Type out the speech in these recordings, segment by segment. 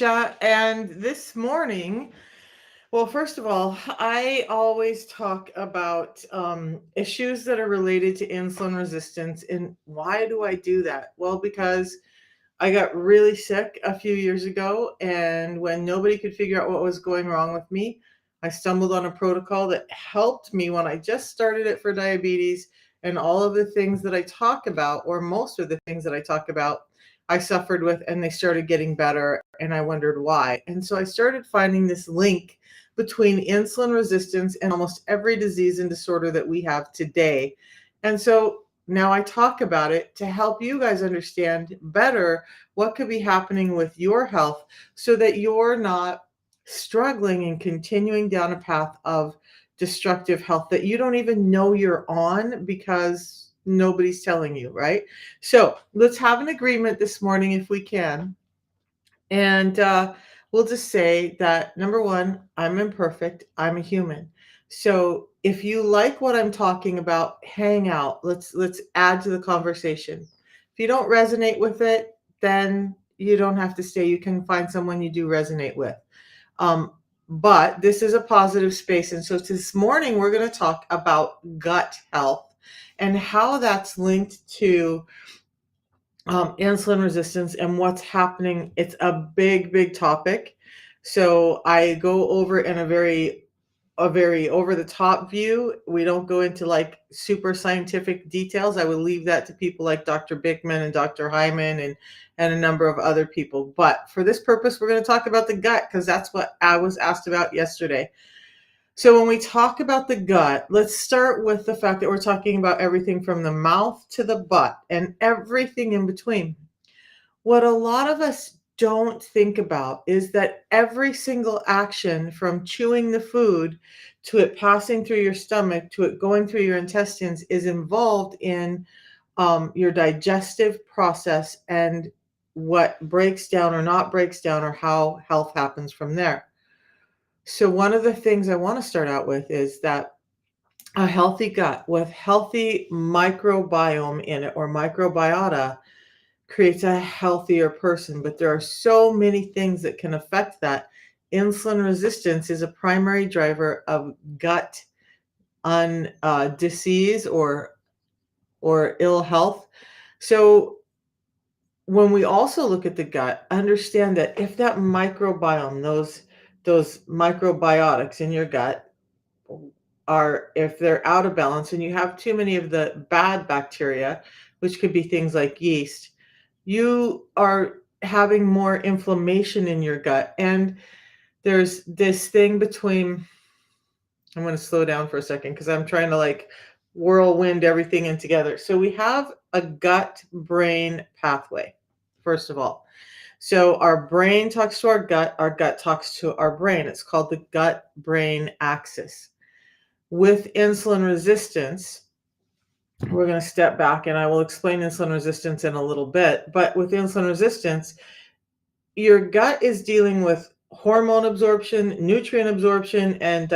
And this morning, well, first of all, I always talk about issues that are related to insulin resistance. And why do I do that? Well, because I got really sick a few years ago, and when nobody could figure out what was going wrong with me, I stumbled on a protocol that helped me when I just started it for diabetes. And all of the things that I talk about, or most of the things that I talk about, I suffered with, and they started getting better. And I wondered why. And so I started finding this link between insulin resistance and almost every disease and disorder that we have today. And so now I talk about it to help you guys understand better what could be happening with your health so that you're not struggling and continuing down a path of destructive health that you don't even know you're on because nobody's telling you, right? So let's have an agreement this morning if we can. And we'll just say that number one, I'm imperfect, I'm a human. So if you like what I'm talking about, hang out. Let's add to the conversation. If you don't resonate with it, then you don't have to stay. You can find someone you do resonate with. Um, but this is a positive space. And so this morning we're going to talk about gut health and how that's linked to insulin resistance and what's happening. It's a big, big topic. So I go over in a very over the top view. We don't go into like super scientific details. I would leave that to people like Dr. Bickman and Dr. Hyman and a number of other people. But for this purpose, we're going to talk about the gut because that's what I was asked about yesterday. So when we talk about the gut, let's start with the fact that we're talking about everything from the mouth to the butt and everything in between. What a lot of us don't think about is that every single action from chewing the food to it passing through your stomach to it going through your intestines is involved in your digestive process and what breaks down or not breaks down or how health happens from there. So, one of the things I want to start out with is that a healthy gut with healthy microbiome in it or microbiota creates a healthier person. But there are so many things that can affect that. Insulin resistance is a primary driver of gut disease or ill health. So when we also look at the gut, understand that if that microbiome, those microbiotics in your gut are, if they're out of balance and you have too many of the bad bacteria, which could be things like yeast, you are having more inflammation in your gut. And there's this thing between, I'm going to slow down for a second because I'm trying to like whirlwind everything in together. So we have a gut brain pathway, first of all. So our brain talks to our gut talks to our brain. It's called the gut brain axis. With insulin resistance, we're going to step back and I will explain insulin resistance in a little bit. But with insulin resistance, your gut is dealing with hormone absorption, nutrient absorption, and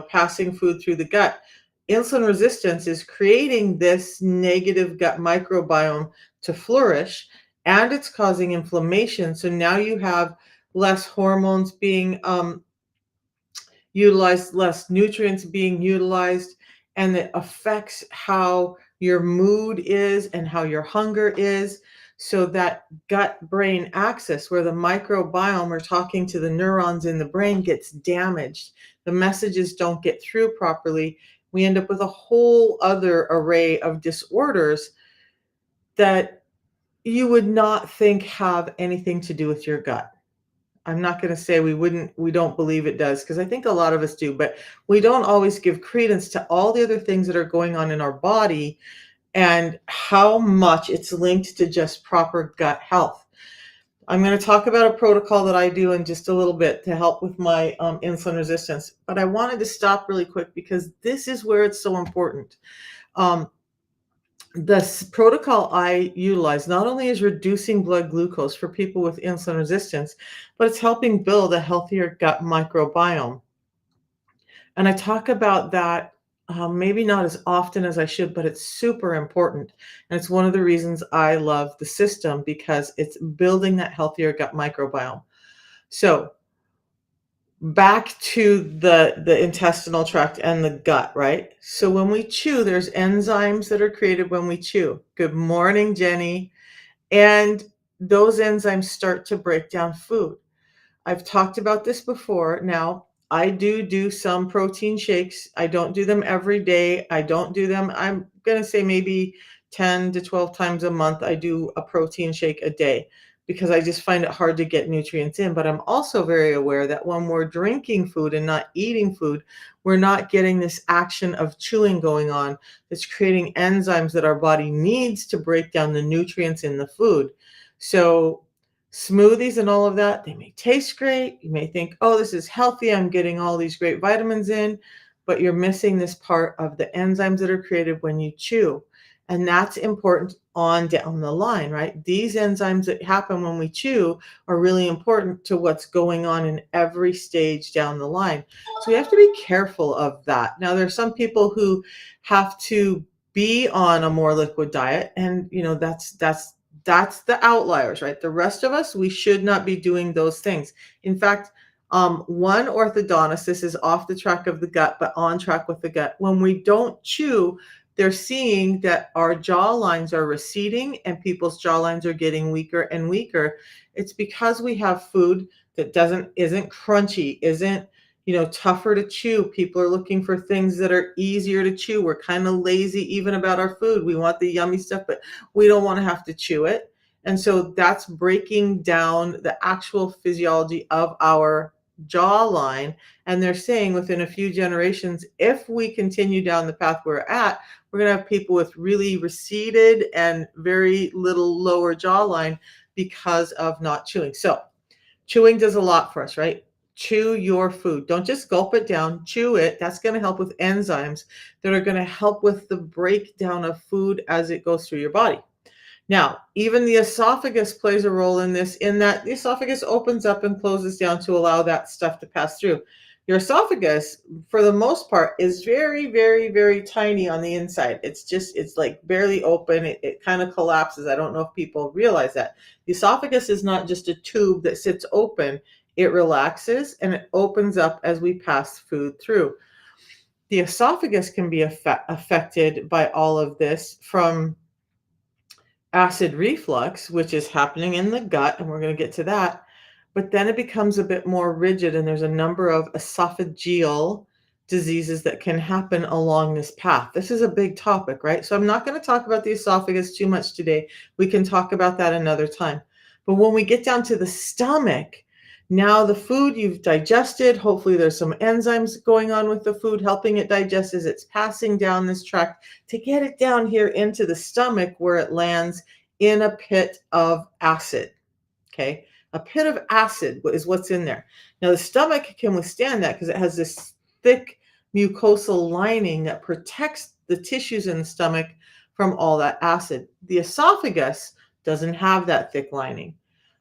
passing food through the gut. Insulin resistance is creating this negative gut microbiome to flourish, and it's causing inflammation. So now you have less hormones being utilized, less nutrients being utilized, and it affects how your mood is and how your hunger is. So that gut brain axis where the microbiome are talking to the neurons in the brain gets damaged. The messages don't get through properly. We end up with a whole other array of disorders that you would not think have anything to do with your gut. I'm not going to say we don't believe it does, because I think a lot of us do, but we don't always give credence to all the other things that are going on in our body and how much it's linked to just proper gut health. I'm going to talk about a protocol that I do in just a little bit to help with my insulin resistance, but I wanted to stop really quick because this is where it's so important. Um, this protocol I utilize not only is reducing blood glucose for people with insulin resistance, but it's helping build a healthier gut microbiome. And I talk about that maybe not as often as I should, but it's super important. And it's one of the reasons I love the system because it's building that healthier gut microbiome. So back to the intestinal tract and the gut, right? So when we chew, there's enzymes that are created when we chew. Good morning, Jenny. And those enzymes start to break down food. I've talked about this before. Now, I do some protein shakes. I don't do them every day. I don't do them, I'm going to say maybe 10 to 12 times a month. I do a protein shake a day because I just find it hard to get nutrients in. But I'm also very aware that when we're drinking food and not eating food, we're not getting this action of chewing going on that's creating enzymes that our body needs to break down the nutrients in the food. So smoothies and all of that, they may taste great. You may think, oh, this is healthy. I'm getting all these great vitamins in, but you're missing this part of the enzymes that are created when you chew. And that's important on down the line, right? These enzymes that happen when we chew are really important to what's going on in every stage down the line. So we have to be careful of that. Now, there's some people who have to be on a more liquid diet, and that's the outliers, right? The rest of us, we should not be doing those things. In fact, one orthodontist, this is off the track of the gut, but on track with the gut. When we don't chew, they're seeing that our jaw lines are receding and people's jaw lines are getting weaker and weaker. It's because we have food that isn't crunchy, isn't tougher to chew. People are looking for things that are easier to chew. We're kind of lazy even about our food. We want the yummy stuff, but we don't want to have to chew it. And so that's breaking down the actual physiology of our jawline. And they're saying within a few generations, if we continue down the path we're at, we're going to have people with really receded and very little lower jawline because of not chewing. So chewing does a lot for us, right? Chew your food. Don't just gulp it down, chew it. That's going to help with enzymes that are going to help with the breakdown of food as it goes through your body. Now, even the esophagus plays a role in this, in that the esophagus opens up and closes down to allow that stuff to pass through. Your esophagus, for the most part, is very, very, very tiny on the inside. It's like barely open. It kind of collapses. I don't know if people realize that. The esophagus is not just a tube that sits open. It relaxes and it opens up as we pass food through. The esophagus can be affected by all of this, from acid reflux, which is happening in the gut, and we're going to get to that. But then it becomes a bit more rigid, and there's a number of esophageal diseases that can happen along this path. This is a big topic, right? So I'm not going to talk about the esophagus too much today. We can talk about that another time. But when we get down to the stomach, now the food you've digested, hopefully there's some enzymes going on with the food, helping it digest as it's passing down this tract to get it down here into the stomach, where it lands in a pit of acid. Okay. A pit of acid is what's in there. Now, the stomach can withstand that because it has this thick mucosal lining that protects the tissues in the stomach from all that acid. The esophagus doesn't have that thick lining.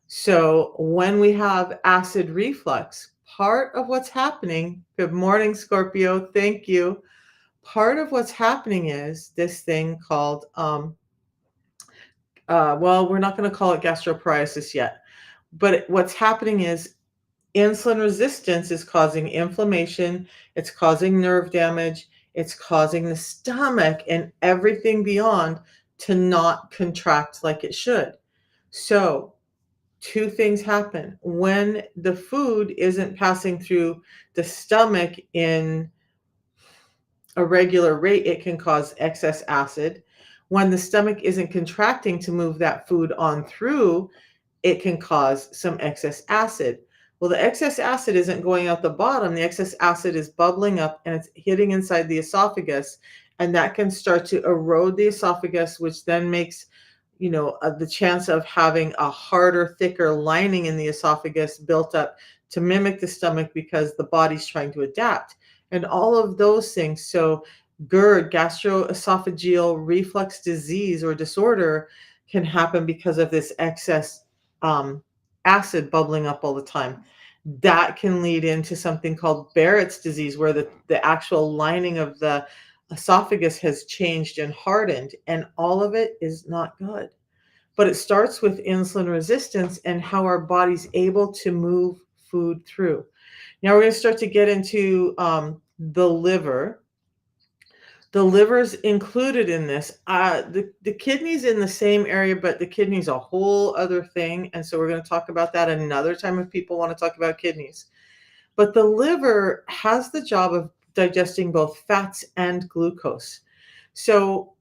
So when we have acid reflux, part of what's happening, good morning, Scorpio, thank you. Part of what's happening is this thing called, well, we're not going to call it gastroparesis yet, but what's happening is insulin resistance is causing inflammation, it's causing nerve damage, it's causing the stomach and everything beyond to not contract like it should. So two things happen. When the food isn't passing through the stomach in a regular rate, it can cause excess acid. When the stomach isn't contracting to move that food on through, it can cause some excess acid. Well, the excess acid isn't going out the bottom. The excess acid is bubbling up and it's hitting inside the esophagus. And that can start to erode the esophagus, which then makes, the chance of having a harder, thicker lining in the esophagus built up to mimic the stomach because the body's trying to adapt. And all of those things. So GERD, gastroesophageal reflux disease or disorder, can happen because of this excess acid bubbling up all the time. That can lead into something called Barrett's disease, where the actual lining of the esophagus has changed and hardened, and all of it is not good. But it starts with insulin resistance and how our body's able to move food through. Now we're going to start to get into the liver. The liver's included in this. The kidney's in the same area, but the kidney's a whole other thing. And so we're going to talk about that another time if people want to talk about kidneys. But the liver has the job of digesting both fats and glucose. So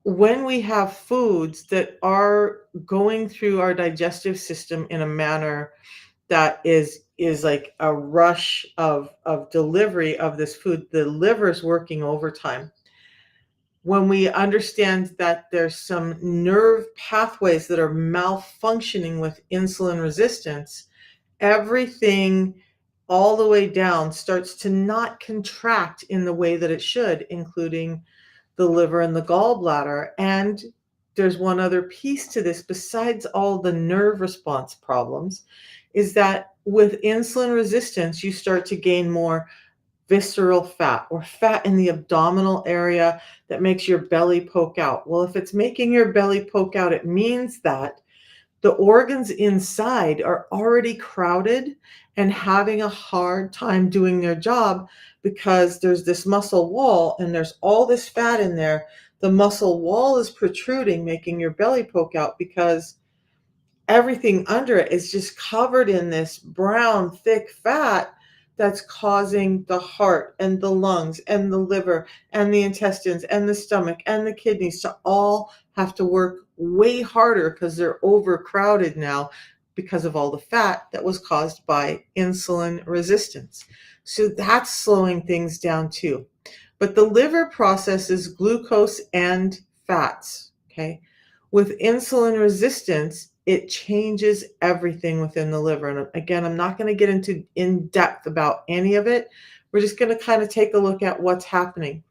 when we have foods that are going through our digestive system in a manner that is like a rush of delivery of this food, the liver's working overtime. When we understand that there's some nerve pathways that are malfunctioning with insulin resistance, everything all the way down starts to not contract in the way that it should, including the liver and the gallbladder. And there's one other piece to this besides all the nerve response problems, is that with insulin resistance, you start to gain more visceral fat or fat in the abdominal area that makes your belly poke out. Well, if it's making your belly poke out, it means that the organs inside are already crowded and having a hard time doing their job because there's this muscle wall and there's all this fat in there. The muscle wall is protruding, making your belly poke out because everything under it is just covered in this brown, thick fat that's causing the heart and the lungs and the liver and the intestines and the stomach and the kidneys to all have to work way harder because they're overcrowded now because of all the fat that was caused by insulin resistance. So that's slowing things down too. But the liver processes glucose and fats, okay? With insulin resistance, it changes everything within the liver. And again, I'm not going to get into in depth about any of it. We're just going to kind of take a look at what's happening.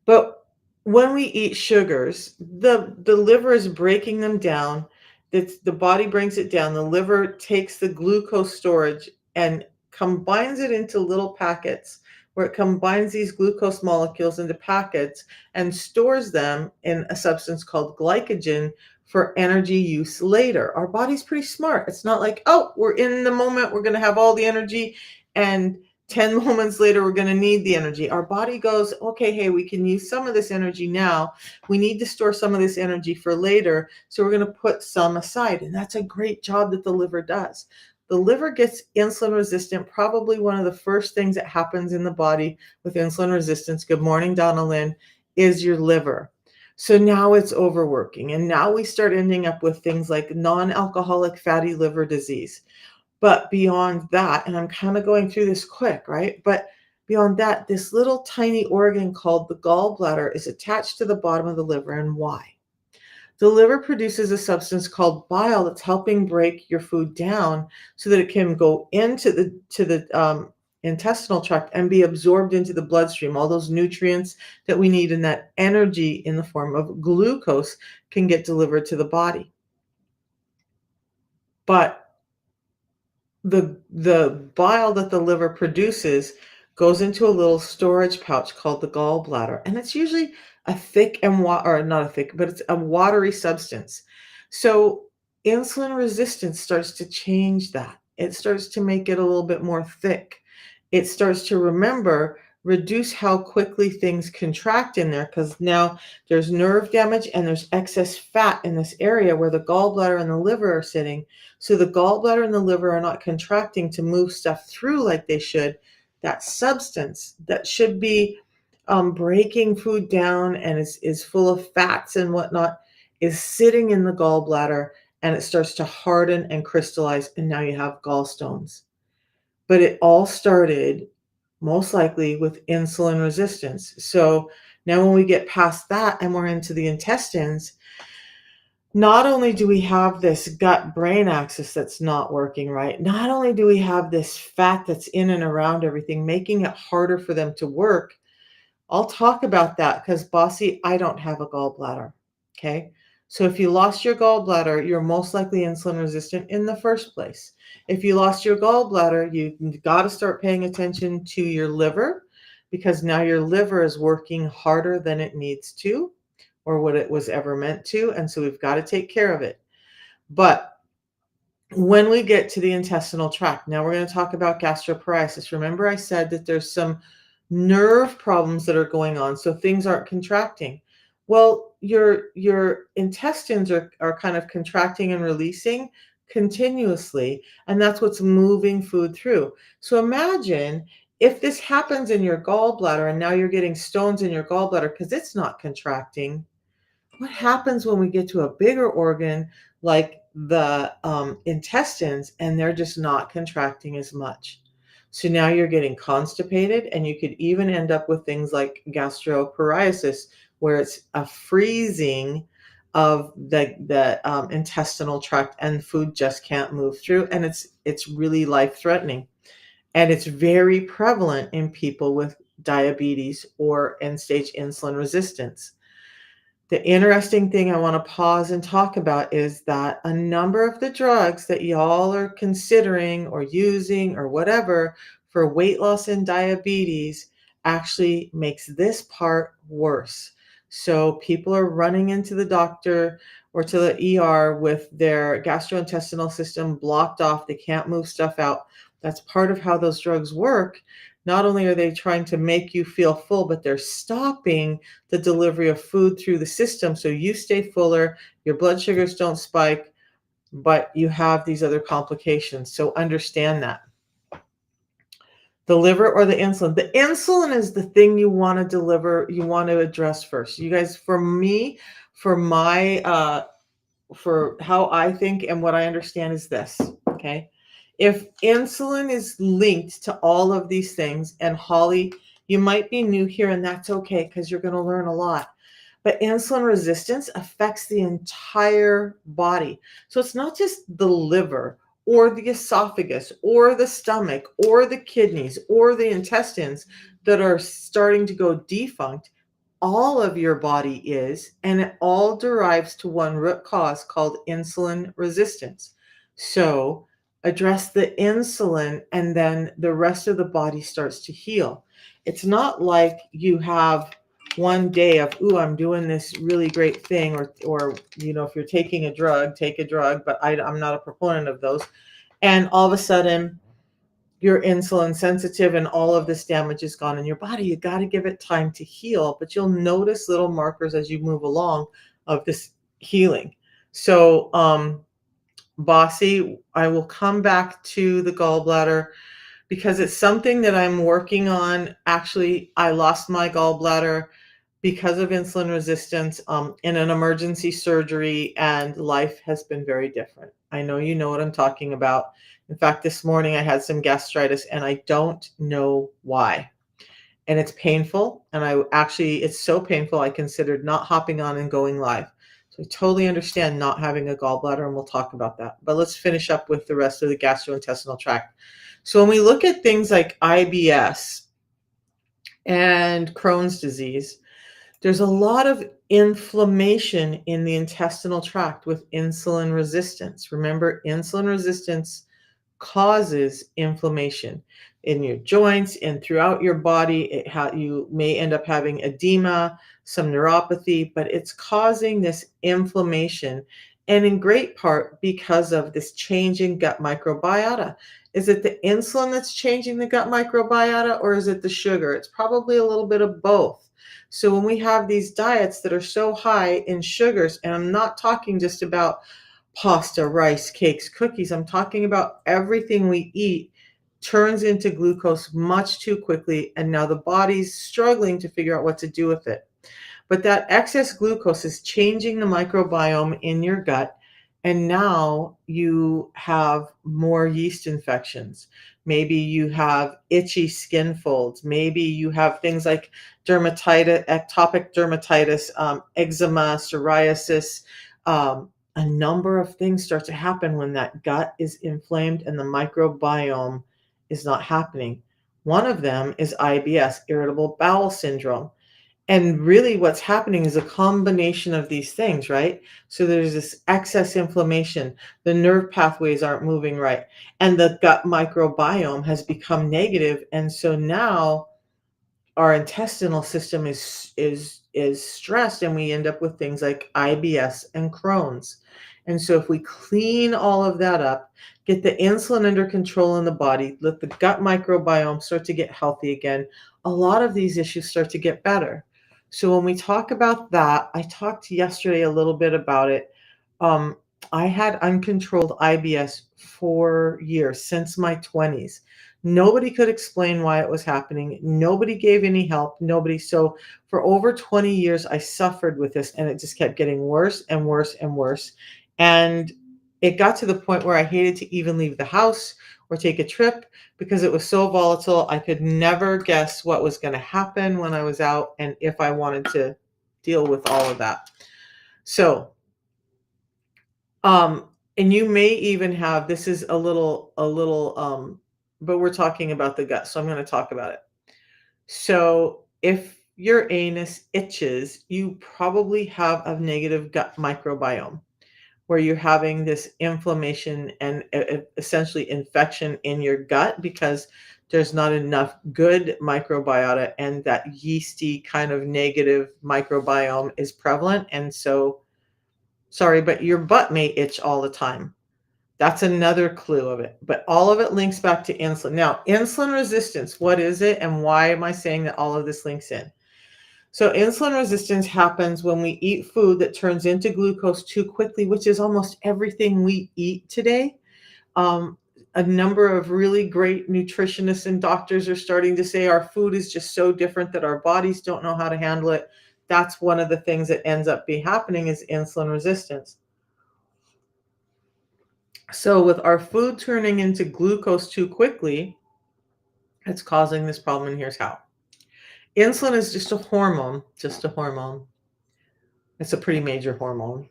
But when we eat sugars, the liver is breaking them down. The body brings it down. The liver takes the glucose storage and combines it into little packets where it combines these glucose molecules into packets and stores them in a substance called glycogen for energy use later. Our body's pretty smart. It's not like, oh, we're in the moment, we're going to have all the energy, and 10 moments later, we're going to need the energy. Our body goes, okay, hey, we can use some of this energy now. We need to store some of this energy for later. So we're going to put some aside. And that's a great job that the liver does. The liver gets insulin resistant. Probably one of the first things that happens in the body with insulin resistance, good morning, Donna Lynn, is your liver. So now it's overworking. And now we start ending up with things like non-alcoholic fatty liver disease. But beyond that, and I'm kind of going through this quick, right? But beyond that, this little tiny organ called the gallbladder is attached to the bottom of the liver. And why? The liver produces a substance called bile that's helping break your food down so that it can go into the intestinal tract and be absorbed into the bloodstream. All those nutrients that we need and that energy in the form of glucose can get delivered to the body. But the bile that the liver produces goes into a little storage pouch called the gallbladder, and it's usually a thick and or not a thick, but it's a watery substance. So insulin resistance starts to change that. It starts to make it a little bit more thick. It starts to reduce how quickly things contract in there because now there's nerve damage and there's excess fat in this area where the gallbladder and the liver are sitting. So the gallbladder and the liver are not contracting to move stuff through like they should. That substance that should be breaking food down and is full of fats and whatnot is sitting in the gallbladder and it starts to harden and crystallize and now you have gallstones. But it all started most likely with insulin resistance. So now when we get past that and we're into the intestines, not only do we have this gut-brain axis that's not working right, not only do we have this fat that's in and around everything, making it harder for them to work. I'll talk about that because, Bossy, I don't have a gallbladder, okay? So if you lost your gallbladder, you're most likely insulin resistant in the first place. If you lost your gallbladder, you've got to start paying attention to your liver because now your liver is working harder than it needs to or what it was ever meant to. And so we've got to take care of it. But When we get to the intestinal tract, now we're going to talk about gastroparesis. Remember, I said that there's some nerve problems that are going on, so things aren't contracting. Well, your intestines are kind of contracting and releasing continuously, and that's what's moving food through. So imagine if this happens in your gallbladder and now you're getting stones in your gallbladder because it's not contracting. What happens when we get to a bigger organ like the intestines and they're just not contracting as much? So now you're getting constipated, and you could even end up with things like gastroparesis, where it's a freezing of the intestinal tract, and food just can't move through, and it's really life threatening, and it's very prevalent in people with diabetes or end stage insulin resistance. The interesting thing I want to pause and talk about is that a number of the drugs that y'all are considering or using or whatever for weight loss and diabetes actually makes this part worse. So people are running into the doctor or to the ER with their gastrointestinal system blocked off. They can't move stuff out. That's part of how those drugs work. Not only are they trying to make you feel full, but they're stopping the delivery of food through the system so you stay fuller, your blood sugars don't spike, but you have these other complications. So understand that. The liver or the insulin. The insulin is the thing you want to deliver, you want to address first. You guys, for me, for my for how I think and what I understand is this, okay? If insulin is linked to all of these things, and Holly, you might be new here, and that's okay because you're going to learn a lot. But insulin resistance affects the entire body. So it's not just the liver or the esophagus or the stomach or the kidneys or the intestines that are starting to go defunct. All of your body is, and it all derives to one root cause called insulin resistance. So address the insulin, and then the rest of the body starts to heal. It's not like you have one day of, ooh, I'm doing this really great thing, or if you're taking a drug, take a drug, but I'm not a proponent of those. And all of a sudden, you're insulin sensitive and all of this damage is gone in your body. You got to give it time to heal, but you'll notice little markers as you move along of this healing. So, Bossy, I will come back to the gallbladder because it's something that I'm working on. Actually, I lost my gallbladder because of insulin resistance in an emergency surgery, and life has been very different. I know you know what I'm talking about. In fact, this morning I had some gastritis and I don't know why. And it's painful. And it's so painful, I considered not hopping on and going live. So I totally understand not having a gallbladder, and we'll talk about that. But let's finish up with the rest of the gastrointestinal tract. So when we look at things like IBS and Crohn's disease, there's a lot of inflammation in the intestinal tract with insulin resistance. Remember, insulin resistance causes inflammation in your joints and throughout your body. You may end up having edema, some neuropathy, but it's causing this inflammation, and in great part because of this change in gut microbiota. Is it the insulin that's changing the gut microbiota, or is it the sugar? It's probably a little bit of both. So when we have these diets that are so high in sugars, and I'm not talking just about pasta, rice, cakes, cookies, I'm talking about everything we eat turns into glucose much too quickly, and now the body's struggling to figure out what to do with it. But that excess glucose is changing the microbiome in your gut, and now you have more yeast infections. Maybe you have itchy skin folds. Maybe you have things like dermatitis, ectopic dermatitis, eczema, psoriasis. A number of things start to happen when that gut is inflamed and the microbiome is not happening. One of them is IBS, irritable bowel syndrome. And really what's happening is a combination of these things, right? So there's this excess inflammation, the nerve pathways aren't moving right, and the gut microbiome has become negative. And so now our intestinal system is stressed, and we end up with things like IBS and Crohn's. And so if we clean all of that up, get the insulin under control in the body, let the gut microbiome start to get healthy again, a lot of these issues start to get better. So when we talk about that, I talked yesterday a little bit about it. Um, I had uncontrolled IBS for years, since my 20s. Nobody could explain why it was happening. Nobody gave any help. Nobody. So for over 20 years, I suffered with this, and it just kept getting worse and worse and worse. And it got to the point where I hated to even leave the house or take a trip because it was so volatile. I could never guess what was going to happen when I was out and if I wanted to deal with all of that. So, and you may even have, this is a little, but we're talking about the gut, so I'm going to talk about it. So if your anus itches, you probably have a negative gut microbiome where you're having this inflammation and essentially infection in your gut because there's not enough good microbiota, and that yeasty kind of negative microbiome is prevalent. And so, sorry, but your butt may itch all the time. That's another clue of it. But all of it links back to insulin. Now, insulin resistance, what is it? And why am I saying that all of this links in? So, insulin resistance happens when we eat food that turns into glucose too quickly, which is almost everything we eat today. A number of really great nutritionists and doctors are starting to say our food is just so different that our bodies don't know how to handle it. That's one of the things that ends up being happening is insulin resistance. So with our food turning into glucose too quickly, it's causing this problem, and here's how. Insulin is just a hormone, just a hormone. It's a pretty major hormone.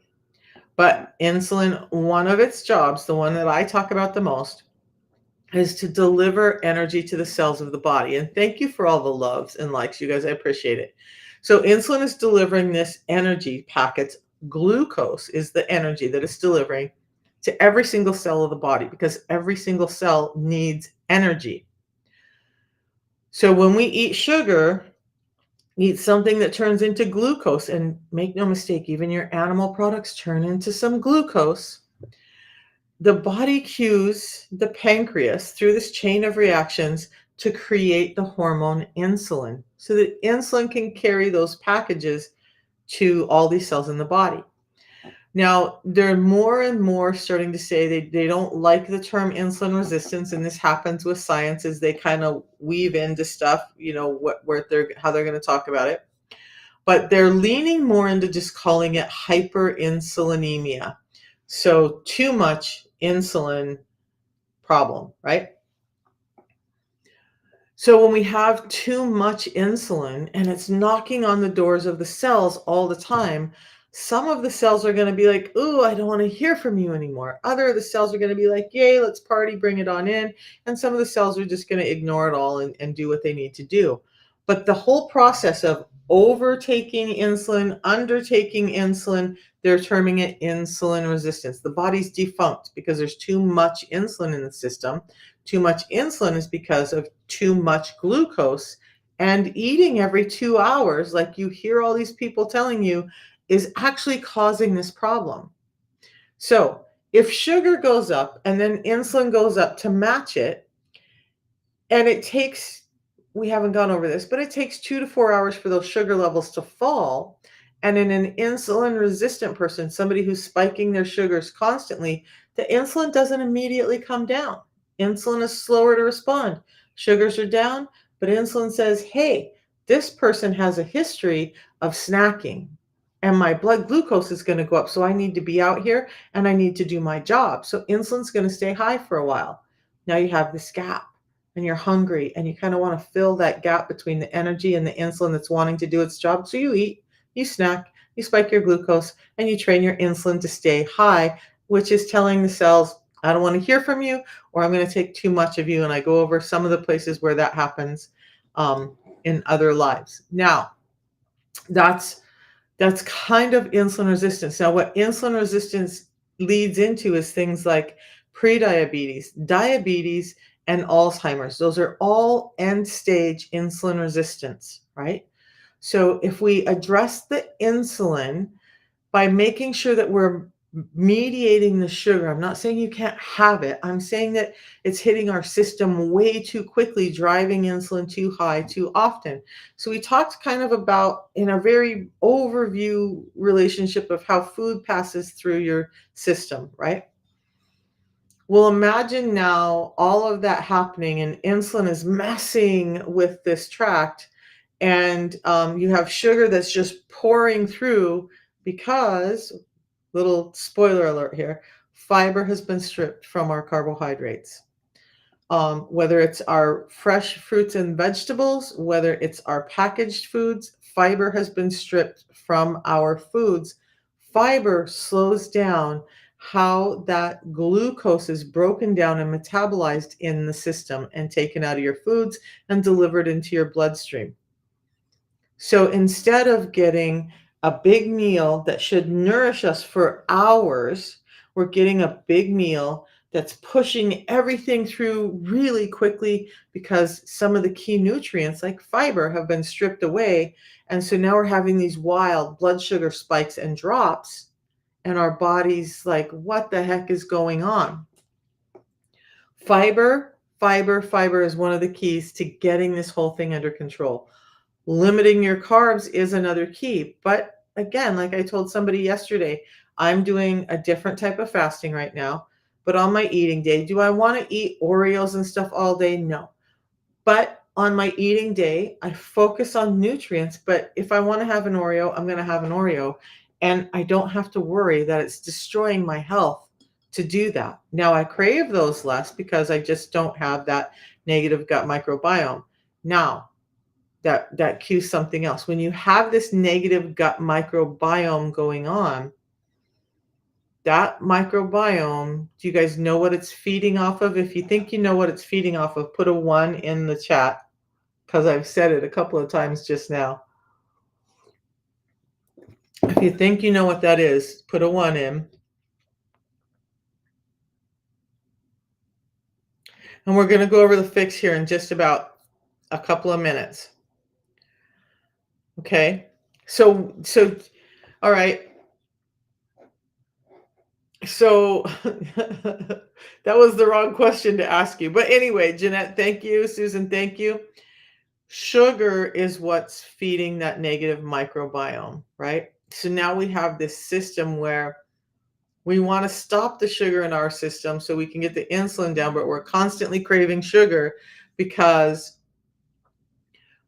But insulin, one of its jobs, the one that I talk about the most, is to deliver energy to the cells of the body. And thank you for all the loves and likes, you guys. I appreciate it. So insulin is delivering this energy packets. Glucose is the energy that it's delivering to every single cell of the body because every single cell needs energy. So when we eat sugar, eat something that turns into glucose, and make no mistake, even your animal products turn into some glucose. The body cues the pancreas through this chain of reactions to create the hormone insulin so that insulin can carry those packages to all these cells in the body. Now, they're more and more starting to say they don't like the term insulin resistance, and this happens with science as they kind of weave into stuff, how they're going to talk about it. But they're leaning more into just calling it hyperinsulinemia. So too much insulin problem, right? So when we have too much insulin and it's knocking on the doors of the cells all the time, some of the cells are going to be like, "Ooh, I don't want to hear from you anymore." Other of the cells are going to be like, "Yay, let's party, bring it on in." And some of the cells are just going to ignore it all and do what they need to do. But the whole process of overtaking insulin, undertaking insulin, they're terming it insulin resistance. The body's defunct because there's too much insulin in the system. Too much insulin is because of too much glucose, and eating every 2 hours, like you hear all these people telling you, is actually causing this problem. So if sugar goes up and then insulin goes up to match it, and it takes, we haven't gone over this, but it takes 2 to 4 hours for those sugar levels to fall. And in an insulin resistant person, somebody who's spiking their sugars constantly, the insulin doesn't immediately come down. Insulin is slower to respond. Sugars are down, but insulin says, hey, this person has a history of snacking and my blood glucose is going to go up. So I need to be out here and I need to do my job. So insulin's going to stay high for a while. Now you have this gap and you're hungry and you kind of want to fill that gap between the energy and the insulin that's wanting to do its job. So you eat, you snack, you spike your glucose, and you train your insulin to stay high, which is telling the cells, I don't want to hear from you, or I'm going to take too much of you. And I go over some of the places where that happens in other lives. Now, that's kind of insulin resistance. Now, what insulin resistance leads into is things like prediabetes, diabetes, and Alzheimer's. Those are all end stage insulin resistance, right? So if we address the insulin by making sure that we're mediating the sugar. I'm not saying you can't have it. I'm saying that it's hitting our system way too quickly, driving insulin too high too often. So we talked kind of about in a very overview relationship of how food passes through your system, right? Well, imagine now all of that happening and insulin is messing with this tract, and you have sugar that's just pouring through because, little spoiler alert here, fiber has been stripped from our carbohydrates. Whether it's our fresh fruits and vegetables, whether it's our packaged foods, fiber has been stripped from our foods. Fiber slows down how that glucose is broken down and metabolized in the system and taken out of your foods and delivered into your bloodstream. So instead of getting a big meal that should nourish us for hours, we're getting a big meal that's pushing everything through really quickly because some of the key nutrients, like fiber, have been stripped away. And so now we're having these wild blood sugar spikes and drops, and our body's like, what the heck is going on? Fiber is one of the keys to getting this whole thing under control. Limiting your carbs is another key. But again, like I told somebody yesterday, I'm doing a different type of fasting right now. But on my eating day, do I want to eat Oreos and stuff all day? No. But on my eating day, I focus on nutrients. But if I want to have an Oreo, I'm going to have an Oreo. And I don't have to worry that it's destroying my health to do that. Now, I crave those less because I just don't have that negative gut microbiome. Now, that cues something else. When you have this negative gut microbiome going on, that microbiome, do you guys know what it's feeding off of? If you think you know what it's feeding off of, put a 1 in the chat because I've said it a couple of times just now. If you think you know what that is, put a 1 in. And we're going to go over the fix here in just about a couple of minutes. Okay. So all right. So that was the wrong question to ask you. But anyway, Jeanette, thank you. Susan, thank you. Sugar is what's feeding that negative microbiome, right? So now we have this system where we want to stop the sugar in our system so we can get the insulin down, but we're constantly craving sugar because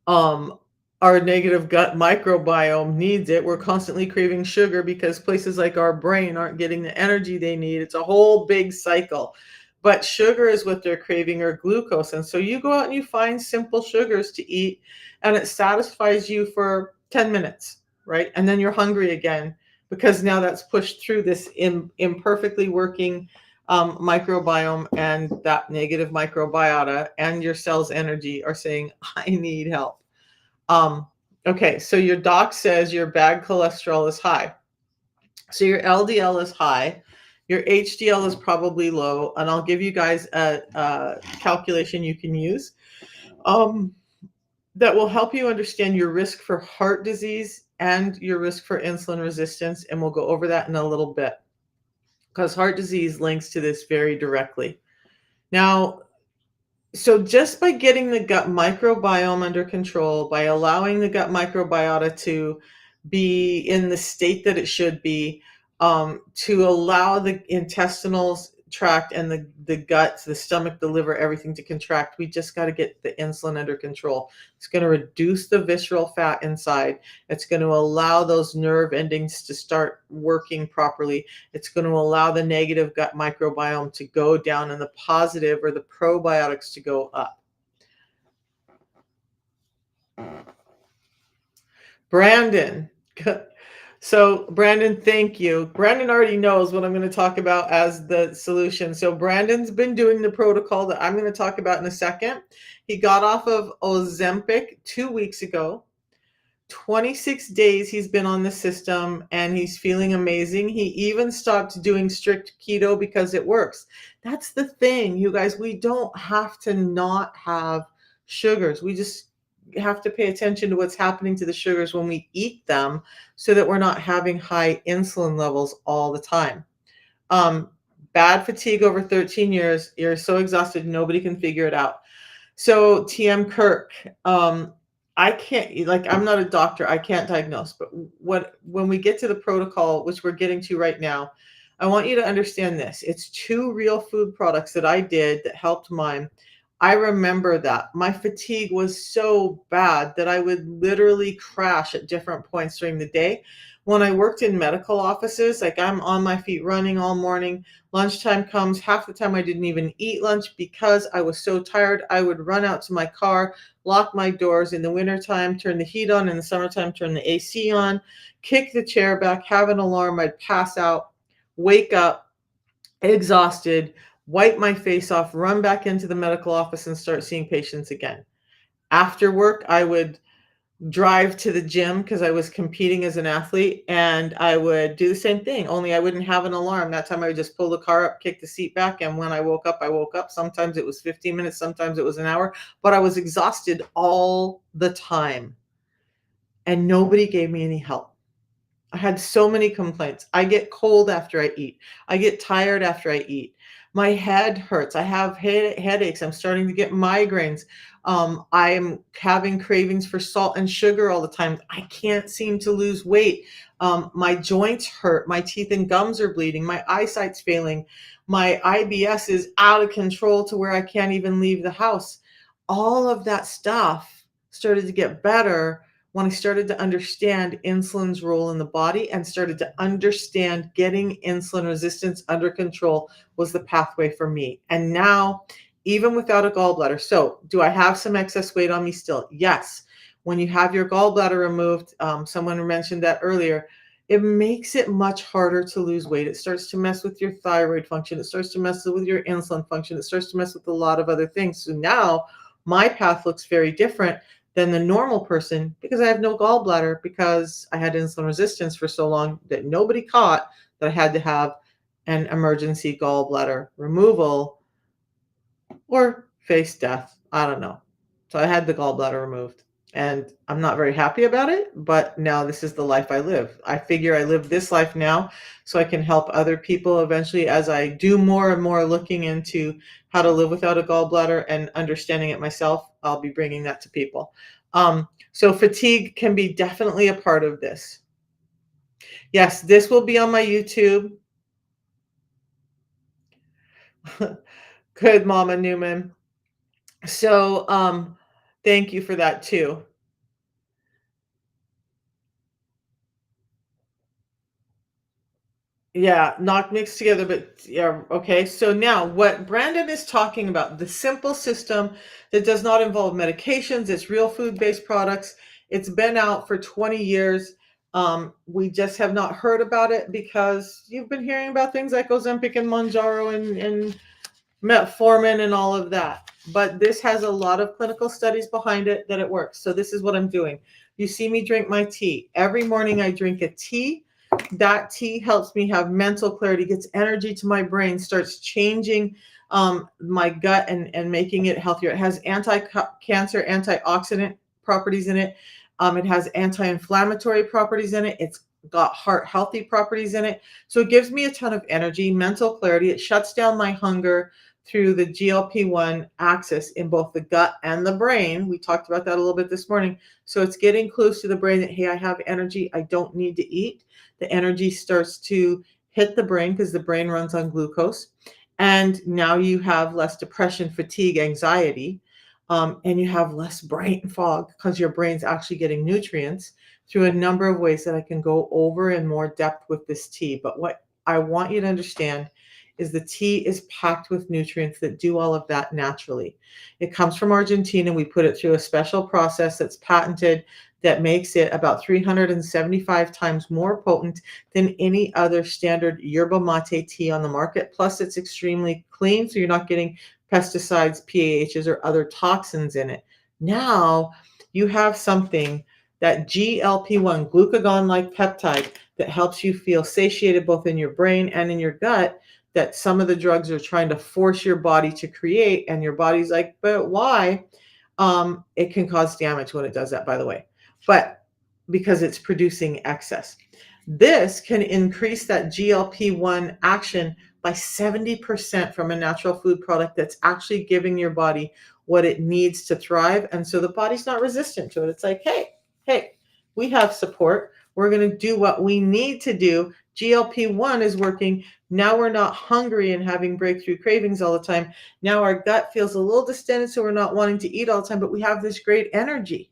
um, our negative gut microbiome needs it. We're constantly craving sugar because places like our brain aren't getting the energy they need. It's a whole big cycle. But sugar is what they're craving, or glucose. And so you go out and you find simple sugars to eat, and it satisfies you for 10 minutes, right? And then you're hungry again because now that's pushed through this imperfectly working microbiome, and that negative microbiota and your cell's energy are saying, I need help. Okay, so your doc says your bad cholesterol is high. So your LDL is high, your HDL is probably low, and I'll give you guys a calculation you can use that will help you understand your risk for heart disease and your risk for insulin resistance, and we'll go over that in a little bit because heart disease links to this very directly. Now, so just by getting the gut microbiome under control, by allowing the gut microbiota to be in the state that it should be, to allow the intestinal tract and the gut, the stomach, the liver, everything to contract, we just got to get the insulin under control. It's going to reduce the visceral fat inside. It's going to allow those nerve endings to start working properly. It's going to allow the negative gut microbiome to go down and the positive, or the probiotics, to go up. Brandon. So Brandon, thank you. Brandon already knows what I'm going to talk about as the solution. So Brandon's been doing the protocol that I'm going to talk about in a second. He got off of Ozempic 2 weeks ago. 26 days he's been on the system and he's feeling amazing. He even stopped doing strict keto because it works. That's the thing, you guys. We don't have to not have sugars. We just have to pay attention to what's happening to the sugars when we eat them so that we're not having high insulin levels all the time. Um, Bad fatigue over 13 years. You're so exhausted, nobody can figure it out. So TM Kirk, I can't, like, I'm not a doctor, I can't diagnose, but when we get to the protocol, which we're getting to right now, I want you to understand this. It's two real food products that I did that helped mine. I remember that my fatigue was so bad that I would literally crash at different points during the day. When I worked in medical offices, like, I'm on my feet running all morning. Lunchtime comes, half the time I didn't even eat lunch because I was so tired. I would run out to my car, lock my doors in the wintertime, turn the heat on, in the summertime, turn the AC on, kick the chair back, have an alarm. I'd pass out, wake up exhausted, wipe my face off, run back into the medical office and start seeing patients again. After work, I would drive to the gym because I was competing as an athlete, and I would do the same thing, only I wouldn't have an alarm. That time I would just pull the car up, kick the seat back, and when I woke up, I woke up. Sometimes it was 15 minutes, sometimes it was an hour, but I was exhausted all the time, and nobody gave me any help. I had so many complaints. I get cold after I eat. I get tired after I eat. My head hurts. I have headaches. I'm starting to get migraines. I am having cravings for salt and sugar all the time. I can't seem to lose weight. My joints hurt. My teeth and gums are bleeding. My eyesight's failing. My IBS is out of control to where I can't even leave the house. All of that stuff started to get better when I started to understand insulin's role in the body and started to understand getting insulin resistance under control was the pathway for me. And now, even without a gallbladder, so do I have some excess weight on me still? Yes. When you have your gallbladder removed, someone mentioned that earlier, it makes it much harder to lose weight. It starts to mess with your thyroid function. It starts to mess with your insulin function. It starts to mess with a lot of other things. So now my path looks very different than the normal person because I have no gallbladder because I had insulin resistance for so long that nobody caught that I had to have an emergency gallbladder removal or face death. I don't know. So I had the gallbladder removed and I'm not very happy about it, but now this is the life I live. I figure I live this life now so I can help other people eventually as I do more and more looking into how to live without a gallbladder and understanding it myself. I'll be bringing that to people. So fatigue can be definitely a part of this. Yes, this will be on my YouTube. Good, Mama Newman. So, thank you for that too. Yeah, not mixed together, but yeah, okay. So now what Brandon is talking about, the simple system that does not involve medications, it's real food-based products. It's been out for 20 years. We just have not heard about it because you've been hearing about things like Ozempic and Monjaro and metformin and all of that. But this has a lot of clinical studies behind it that it works. So this is what I'm doing. You see me drink my tea. Every morning I drink a tea. That tea helps me have mental clarity, gets energy to my brain, starts changing my gut and making it healthier. It has anti-cancer, antioxidant properties in it. It has anti-inflammatory properties in it. It's got heart healthy properties in it. So it gives me a ton of energy, mental clarity. It shuts down my hunger through the GLP-1 axis in both the gut and the brain. We talked about that a little bit this morning. So it's getting close to the brain that, hey, I have energy. I don't need to eat. The energy starts to hit the brain because the brain runs on glucose. And now you have less depression, fatigue, anxiety, and you have less brain fog because your brain's actually getting nutrients through a number of ways that I can go over in more depth with this tea. But what I want you to understand is the tea is packed with nutrients that do all of that naturally. It comes from Argentina. We put it through a special process that's patented that makes it about 375 times more potent than any other standard yerba mate tea on the market. Plus, it's extremely clean, so you're not getting pesticides, PAHs, or other toxins in it. Now, you have something that GLP-1, glucagon-like peptide, that helps you feel satiated both in your brain and in your gut, that some of the drugs are trying to force your body to create, and your body's like, but why? It can cause damage when it does that, by the way, but because it's producing excess. This can increase that GLP-1 action by 70% from a natural food product that's actually giving your body what it needs to thrive. And so the body's not resistant to it. It's like, hey, we have support. We're going to do what we need to do. GLP-1 is working. Now we're not hungry and having breakthrough cravings all the time. Now our gut feels a little distended, so we're not wanting to eat all the time, but we have this great energy.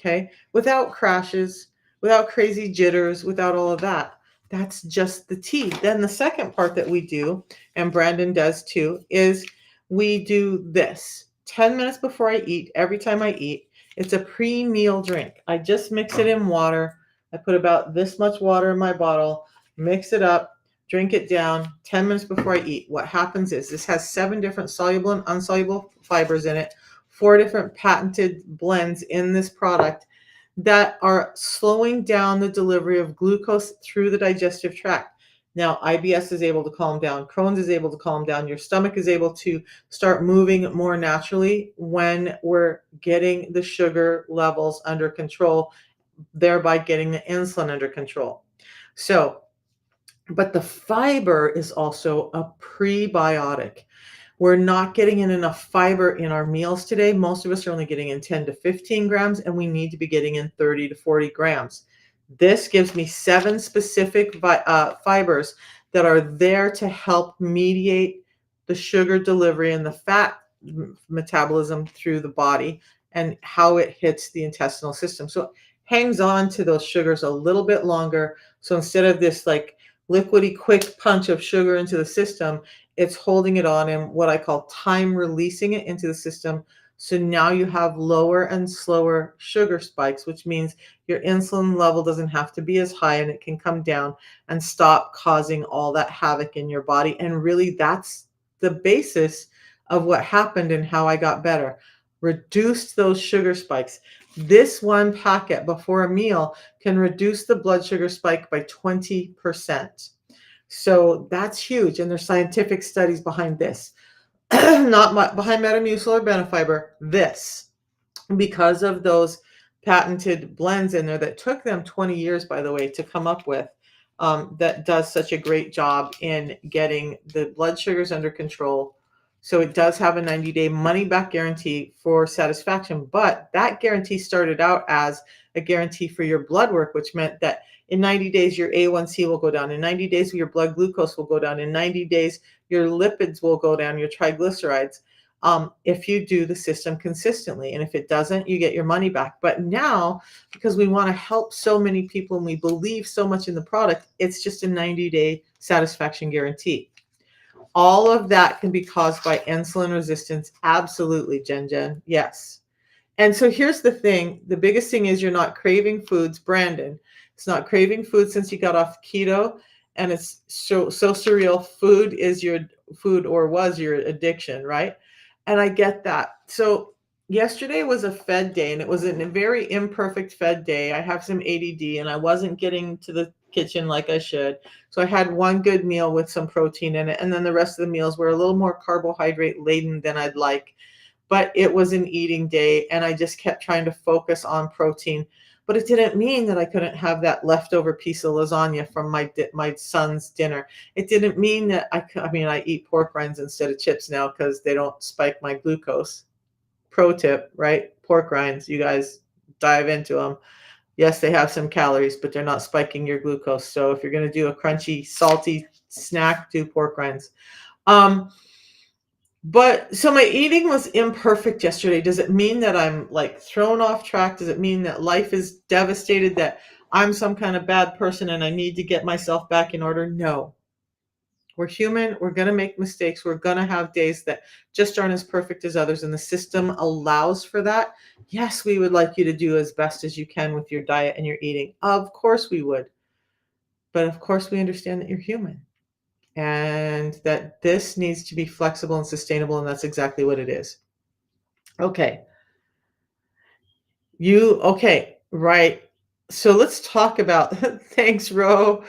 Okay, without crashes, without crazy jitters, without all of that. That's just the tea. Then the second part that we do, and Brandon does too, is we do this 10 minutes before I eat, every time I eat. It's a pre-meal drink. I just mix it in water. I put about this much water in my bottle, mix it up, drink it down 10 minutes before I eat. What happens is this has 7 different soluble and insoluble fibers in it, 4 different patented blends in this product that are slowing down the delivery of glucose through the digestive tract. Now, IBS is able to calm down, Crohn's is able to calm down, your stomach is able to start moving more naturally when we're getting the sugar levels under control, thereby getting the insulin under control. So, but the fiber is also a prebiotic. We're not getting in enough fiber in our meals today. Most of us are only getting in 10 to 15 grams, and we need to be getting in 30 to 40 grams. This gives me 7 specific fibers that are there to help mediate the sugar delivery and the fat metabolism through the body and how it hits the intestinal system. So it hangs on to those sugars a little bit longer. So instead of this like liquidy quick punch of sugar into the system, it's holding it on and what I call time releasing it into the system. So now you have lower and slower sugar spikes, which means your insulin level doesn't have to be as high and it can come down and stop causing all that havoc in your body. And really, that's the basis of what happened and how I got better. Reduced those sugar spikes. This one packet before a meal can reduce the blood sugar spike by 20%. So that's huge. And there's scientific studies behind this. Not behind Metamucil or Benefiber, this, because of those patented blends in there that took them 20 years, by the way, to come up with, that does such a great job in getting the blood sugars under control. So it does have a 90-day money-back guarantee for satisfaction, but that guarantee started out as a guarantee for your blood work, which meant that in 90 days, your A1C will go down. In 90 days, your blood glucose will go down. In 90 days, your lipids will go down, your triglycerides, if you do the system consistently. And if it doesn't, you get your money back. But now, because we want to help so many people and we believe so much in the product, it's just a 90-day satisfaction guarantee. All of that can be caused by insulin resistance. Absolutely, Jen. Yes. And so here's the thing. The biggest thing is you're not craving foods, Brandon. It's not craving food since you got off keto. And it's so surreal. Food is your food or was your addiction, right? And I get that. So yesterday was a fed day and it was a very imperfect fed day. I have some ADD and I wasn't getting to the kitchen like I should. So I had one good meal with some protein in it. And then the rest of the meals were a little more carbohydrate laden than I'd like. But it was an eating day and I just kept trying to focus on protein. But it didn't mean that I couldn't have that leftover piece of lasagna from my son's dinner. It didn't mean that I eat pork rinds instead of chips now because they don't spike my glucose. Pro tip, right? Pork rinds, you guys dive into them. Yes, they have some calories, but they're not spiking your glucose. So if you're going to do a crunchy, salty snack, do pork rinds. But so my eating was imperfect yesterday. Does it mean that I'm like thrown off track? Does it mean that life is devastated, that I'm some kind of bad person and I need to get myself back in order? No. We're human. We're going to make mistakes. We're going to have days that just aren't as perfect as others. And the system allows for that. Yes, we would like you to do as best as you can with your diet and your eating. Of course we would. But of course we understand that you're human and that this needs to be flexible and sustainable, and that's exactly what it is. Okay. Right. So let's talk about thanks, Ro.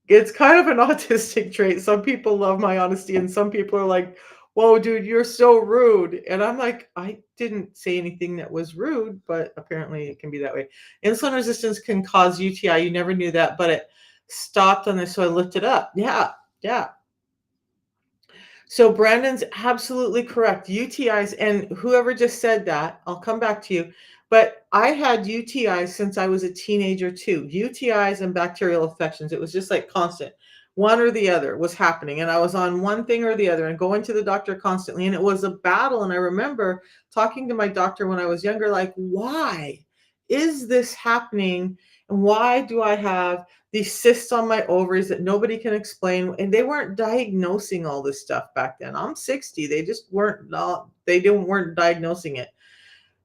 It's kind of an autistic trait. Some people love my honesty, and some people are like, Whoa, dude, you're so rude. And I'm like, I didn't say anything that was rude, but apparently it can be that way. Insulin resistance can cause UTI. You never knew that, but it stopped on this. So I looked it up. Yeah. Yeah. So Brandon's absolutely correct. UTIs, and whoever just said that, I'll come back to you. But I had UTIs since I was a teenager too. UTIs and bacterial infections. It was just like constant. One or the other was happening. And I was on one thing or the other and going to the doctor constantly. And it was a battle. And I remember talking to my doctor when I was younger, like, why is this happening? And why do I have these cysts on my ovaries that nobody can explain, and they weren't diagnosing all this stuff back then. I'm 60. They just weren't not, they didn't weren't diagnosing it.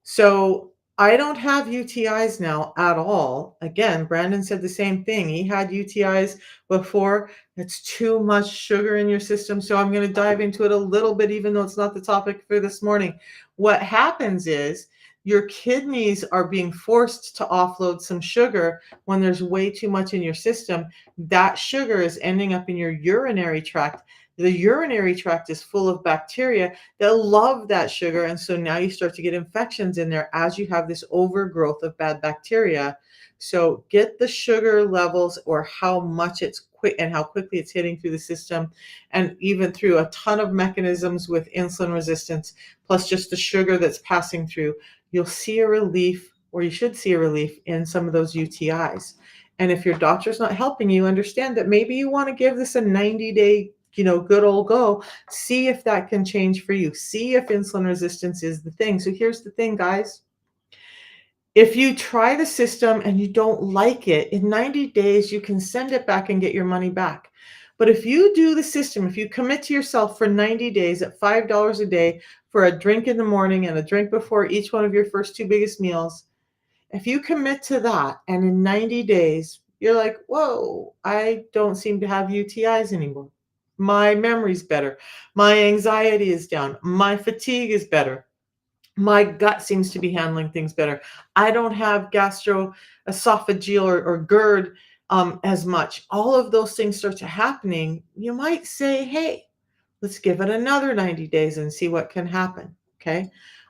So I don't have UTIs now at all. Again, Brandon said the same thing. He had UTIs before. It's too much sugar in your system. So I'm going to dive into it a little bit, even though it's not the topic for this morning. What happens is your kidneys are being forced to offload some sugar when there's way too much in your system. That sugar is ending up in your urinary tract. The urinary tract is full of bacteria. They'll love that sugar. And so now you start to get infections in there as you have this overgrowth of bad bacteria. So get the sugar levels or how much it's quick and how quickly it's hitting through the system, and even through a ton of mechanisms with insulin resistance, plus just the sugar that's passing through, you'll see a relief, or you should see a relief in some of those UTIs. And if your doctor's not helping you, understand that maybe you want to give this a 90-day, good old go. See if that can change for you. See if insulin resistance is the thing. So here's the thing, guys. If you try the system and you don't like it, in 90 days, you can send it back and get your money back. But if you do the system, if you commit to yourself for 90 days at $5 a day for a drink in the morning and a drink before each one of your first two biggest meals, if you commit to that and in 90 days, you're like, whoa, I don't seem to have UTIs anymore. My memory's better. My anxiety is down. My fatigue is better. My gut seems to be handling things better. I don't have gastroesophageal or GERD as much. All of those things start to happening. You might say, hey, let's give it another 90 days and see what can happen. Okay.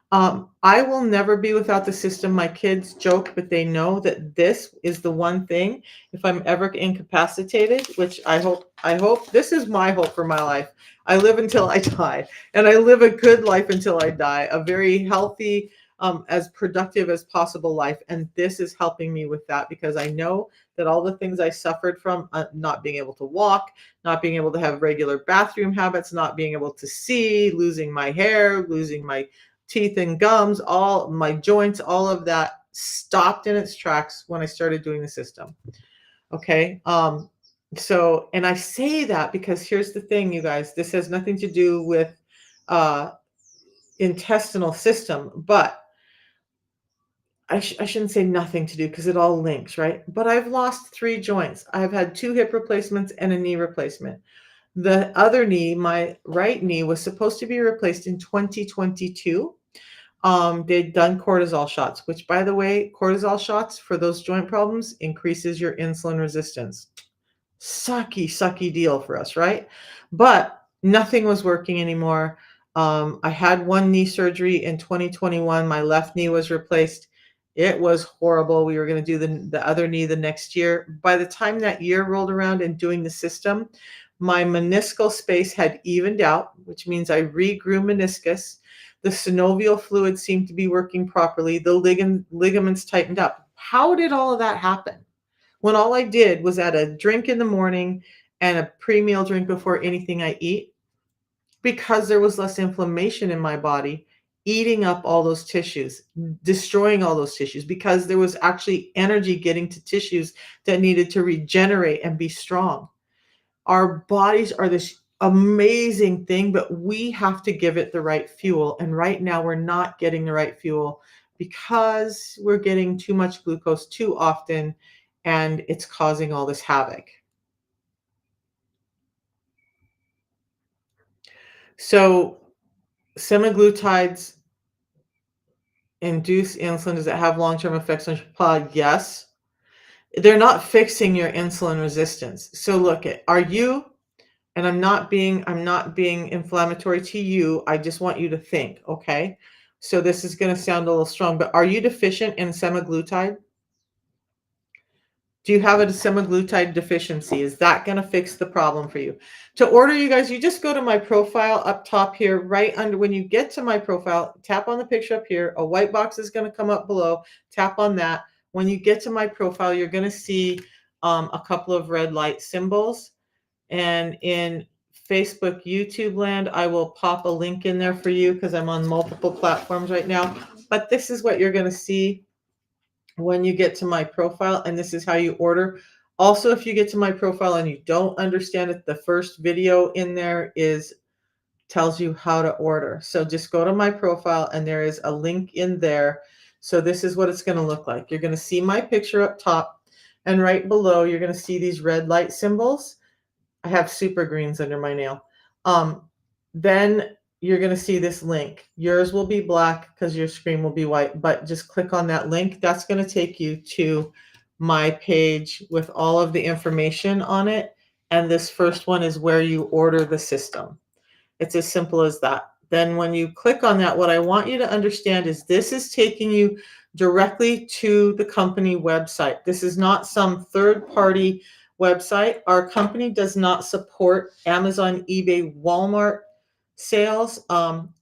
I will never be without the system. My kids joke, but they know that this is the one thing. If I'm ever incapacitated, which I hope this is my hope for my life. I live until I die, and I live a good life until I die, a very healthy, as productive as possible life. And this is helping me with that because I know that all the things I suffered from, not being able to walk, not being able to have regular bathroom habits, not being able to see, losing my hair, losing my teeth and gums, all my joints, all of that stopped in its tracks when I started doing the system. Okay. So, and I say that because here's the thing, you guys, this has nothing to do with uh, intestinal system, but I shouldn't say nothing to do because it all links, right? But I've lost three joints. I've had two hip replacements and a knee replacement. The other knee, my right knee, was supposed to be replaced in 2022. They'd done cortisol shots, which, by the way, cortisol shots for those joint problems increases your insulin resistance. Sucky deal for us, right? But nothing was working anymore. I had one knee surgery in 2021. My left knee was replaced. It was horrible. We were going to do the other knee the next year. By the time that year rolled around and doing the system, my meniscal space had evened out, which means I regrew meniscus. The synovial fluid seemed to be working properly. The ligaments tightened up. How did all of that happen? When all I did was add a drink in the morning and a pre-meal drink before anything I eat, because there was less inflammation in my body, eating up all those tissues, destroying all those tissues, because there was actually energy getting to tissues that needed to regenerate and be strong. Our bodies are this amazing thing, but we have to give it the right fuel. And right now we're not getting the right fuel because we're getting too much glucose too often, and it's causing all this havoc. So semaglutides induce insulin. Does it have long-term effects on your pod? Yes. They're not fixing your insulin resistance. So look at, are you And I'm not being inflammatory to you. I just want you to think, okay? So this is going to sound a little strong, but are you deficient in semaglutide? Do you have a semaglutide deficiency? Is that going to fix the problem for you? To order, you guys, you just go to my profile up top here, right under when you get to my profile, tap on the picture up here. A white box is going to come up below. Tap on that. When you get to my profile, you're going to see a couple of red light symbols. And in Facebook, YouTube land, I will pop a link in there for you because I'm on multiple platforms right now. But this is what you're going to see when you get to my profile, and this is how you order. Also, if you get to my profile and you don't understand it, the first video in there is tells you how to order. So just go to my profile and there is a link in there. So this is what it's going to look like. You're going to see my picture up top, and right below you're going to see these red light symbols. I have super greens under my nail. Then you're going to see this link. Yours will be black because your screen will be white, but just click on that link. That's going to take you to my page with all of the information on it. And this first one is where you order the system. It's as simple as that. Then when you click on that, what I want you to understand is this is taking you directly to the company website. This is not some third-party website. Our company does not support Amazon, eBay, Walmart sales.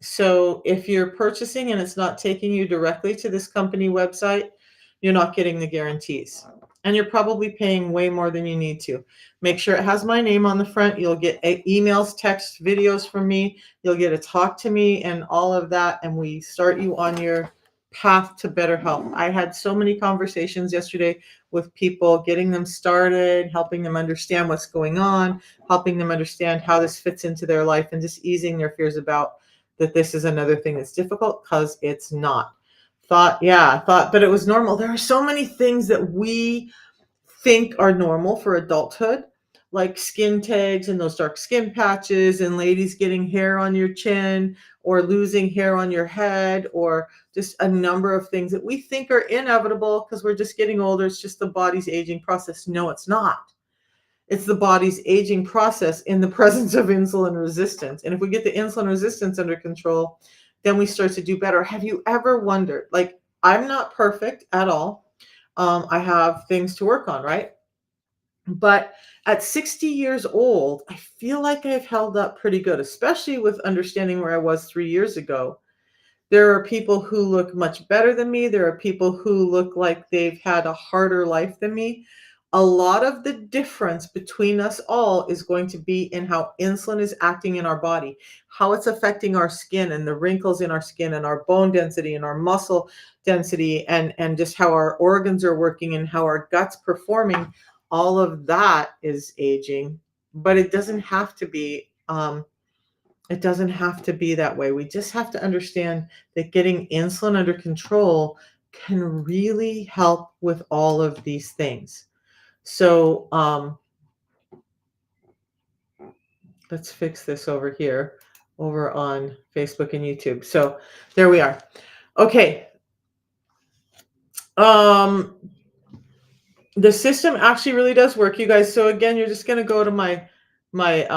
So if you're purchasing and it's not taking you directly to this company website, you're not getting the guarantees. And you're probably paying way more than you need to. Make sure it has my name on the front. You'll get emails, text, videos from me. You'll get a talk to me and all of that. And we start you on your path to better health. I had so many conversations yesterday with people, getting them started, helping them understand what's going on, helping them understand how this fits into their life, and just easing their fears about that this is another thing that's difficult, because it's not. Thought, but it was normal. There are so many things that we think are normal for adulthood, like skin tags and those dark skin patches, and ladies getting hair on your chin or losing hair on your head, or just a number of things that we think are inevitable because we're just getting older. It's just the body's aging process. No, it's not. It's the body's aging process in the presence of insulin resistance. And if we get the insulin resistance under control, then we start to do better. Have you ever wondered, like, I'm not perfect at all. I have things to work on, right? But at 60 years old, I feel like I've held up pretty good, especially with understanding where I was 3 years ago. There are people who look much better than me. There are people who look like they've had a harder life than me. A lot of the difference between us all is going to be in how insulin is acting in our body, how it's affecting our skin and the wrinkles in our skin and our bone density and our muscle density, and just how our organs are working and how our gut's performing. All of that is aging, but it doesn't have to be. It doesn't have to be that way. We just have to understand that getting insulin under control can really help with all of these things. So let's fix this over here, over on Facebook and YouTube. So there we are. Okay. The system actually really does work, you guys. So again, you're just going to go to my my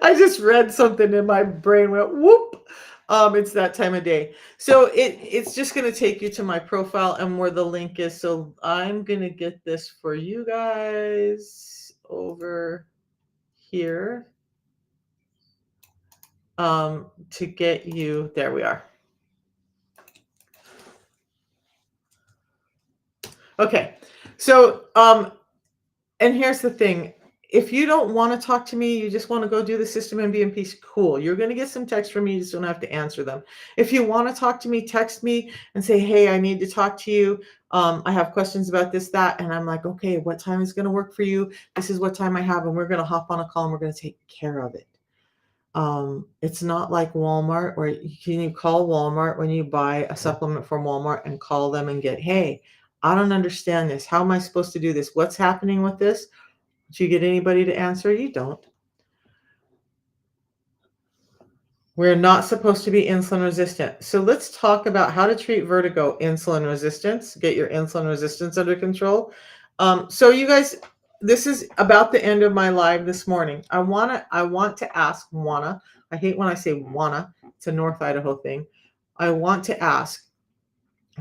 I just read something and my brain went whoop. It's that time of day. So it's just going to take you to my profile and where the link is. So I'm going to get this for you guys over here to get you. There we are. Okay. So and here's the thing. If you don't want to talk to me, you just want to go do the system and be in peace, cool. You're going to get some text from me. You just don't have to answer them. If you want to talk to me, text me and say, hey, I need to talk to you. I have questions about this, that. And I'm like, okay, what time is going to work for you? This is what time I have. And we're going to hop on a call and we're going to take care of it. It's not like Walmart, where you call Walmart when you buy a supplement from Walmart and call them and get, hey, I don't understand this. How am I supposed to do this? What's happening with this? Do you get anybody to answer? You don't. We're not supposed to be insulin resistant. So let's talk about how to treat vertigo, insulin resistance, get your insulin resistance under control. So you guys, this is about the end of my live this morning. I want to ask wanna. I hate when I say wanna. It's a North Idaho thing. I want to ask,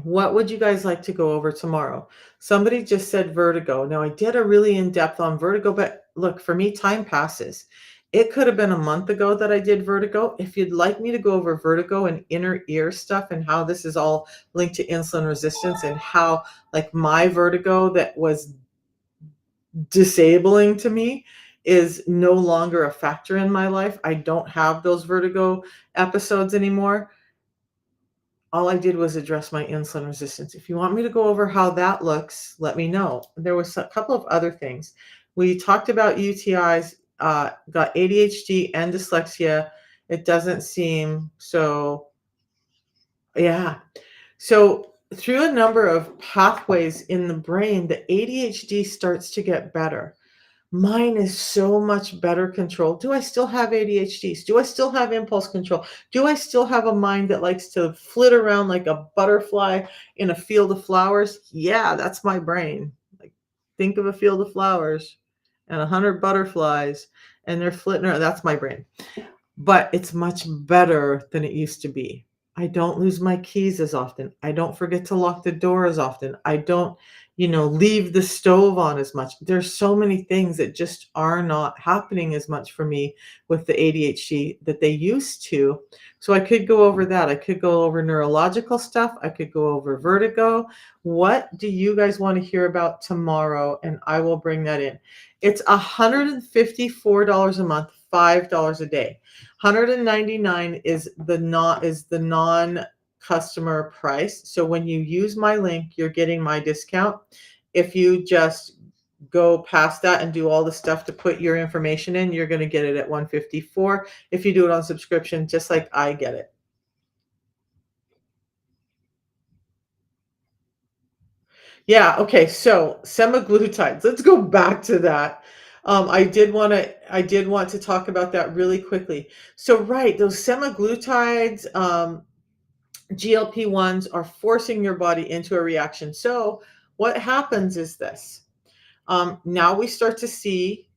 what would you guys like to go over tomorrow? Somebody just said vertigo. Now, I did a really in depth on vertigo, but look, for me, time passes. It could have been a month ago that I did vertigo. If you'd like me to go over vertigo and inner ear stuff and how this is all linked to insulin resistance and how, like, my vertigo that was disabling to me is no longer a factor in my life. I don't have those vertigo episodes anymore. All I did was address my insulin resistance. If you want me to go over how that looks, let me know. There was a couple of other things. We talked about UTIs, got ADHD and dyslexia. It doesn't seem so, yeah. So, through a number of pathways in the brain, the ADHD starts to get better. Mine is so much better controlled. Do I still have ADHDs? Do I still have impulse control? Do I still have a mind that likes to flit around like a butterfly in a field of flowers? Yeah, that's my brain. Like, think of a field of flowers and 100 butterflies and they're flitting around. That's my brain, but it's much better than it used to be. I don't lose my keys as often. I don't forget to lock the door as often. I don't, leave the stove on as much. There's so many things that just are not happening as much for me with the ADHD that they used to. So I could go over that. I could go over neurological stuff. I could go over vertigo. What do you guys want to hear about tomorrow? And I will bring that in. It's $154 a month, $5 a day. 199 is the non customer price. So when you use my link, you're getting my discount. If you just go past that and do all the stuff to put your information in, you're going to get it at 154. If you do it on subscription, just like I get it. Yeah, okay. So semaglutides. Let's go back to that. I did want to talk about that really quickly. So right, those semaglutides, GLP-1s are forcing your body into a reaction. So what happens is this. Now we start to see,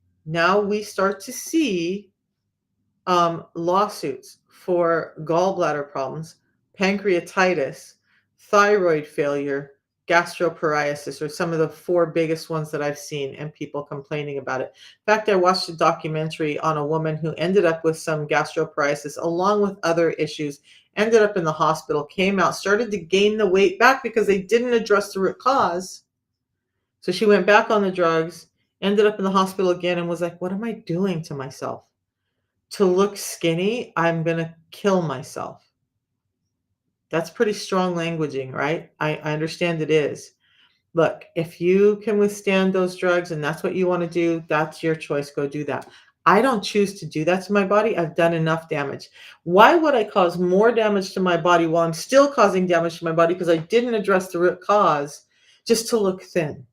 lawsuits for gallbladder problems, pancreatitis, thyroid failure, gastroparesis are some of the four biggest ones that I've seen and people complaining about it. In fact, I watched a documentary on a woman who ended up with some gastroparesis along with other issues, ended up in the hospital, came out, started to gain the weight back because they didn't address the root cause. So she went back on the drugs, ended up in the hospital again, and was like, what am I doing to myself? To look skinny, I'm going to kill myself. That's pretty strong languaging, right? I understand it is. Look, if you can withstand those drugs and that's what you want to do, that's your choice. Go do that. I don't choose to do that to my body. I've done enough damage. Why would I cause more damage to my body while I'm still causing damage to my body because I didn't address the root cause just to look thin?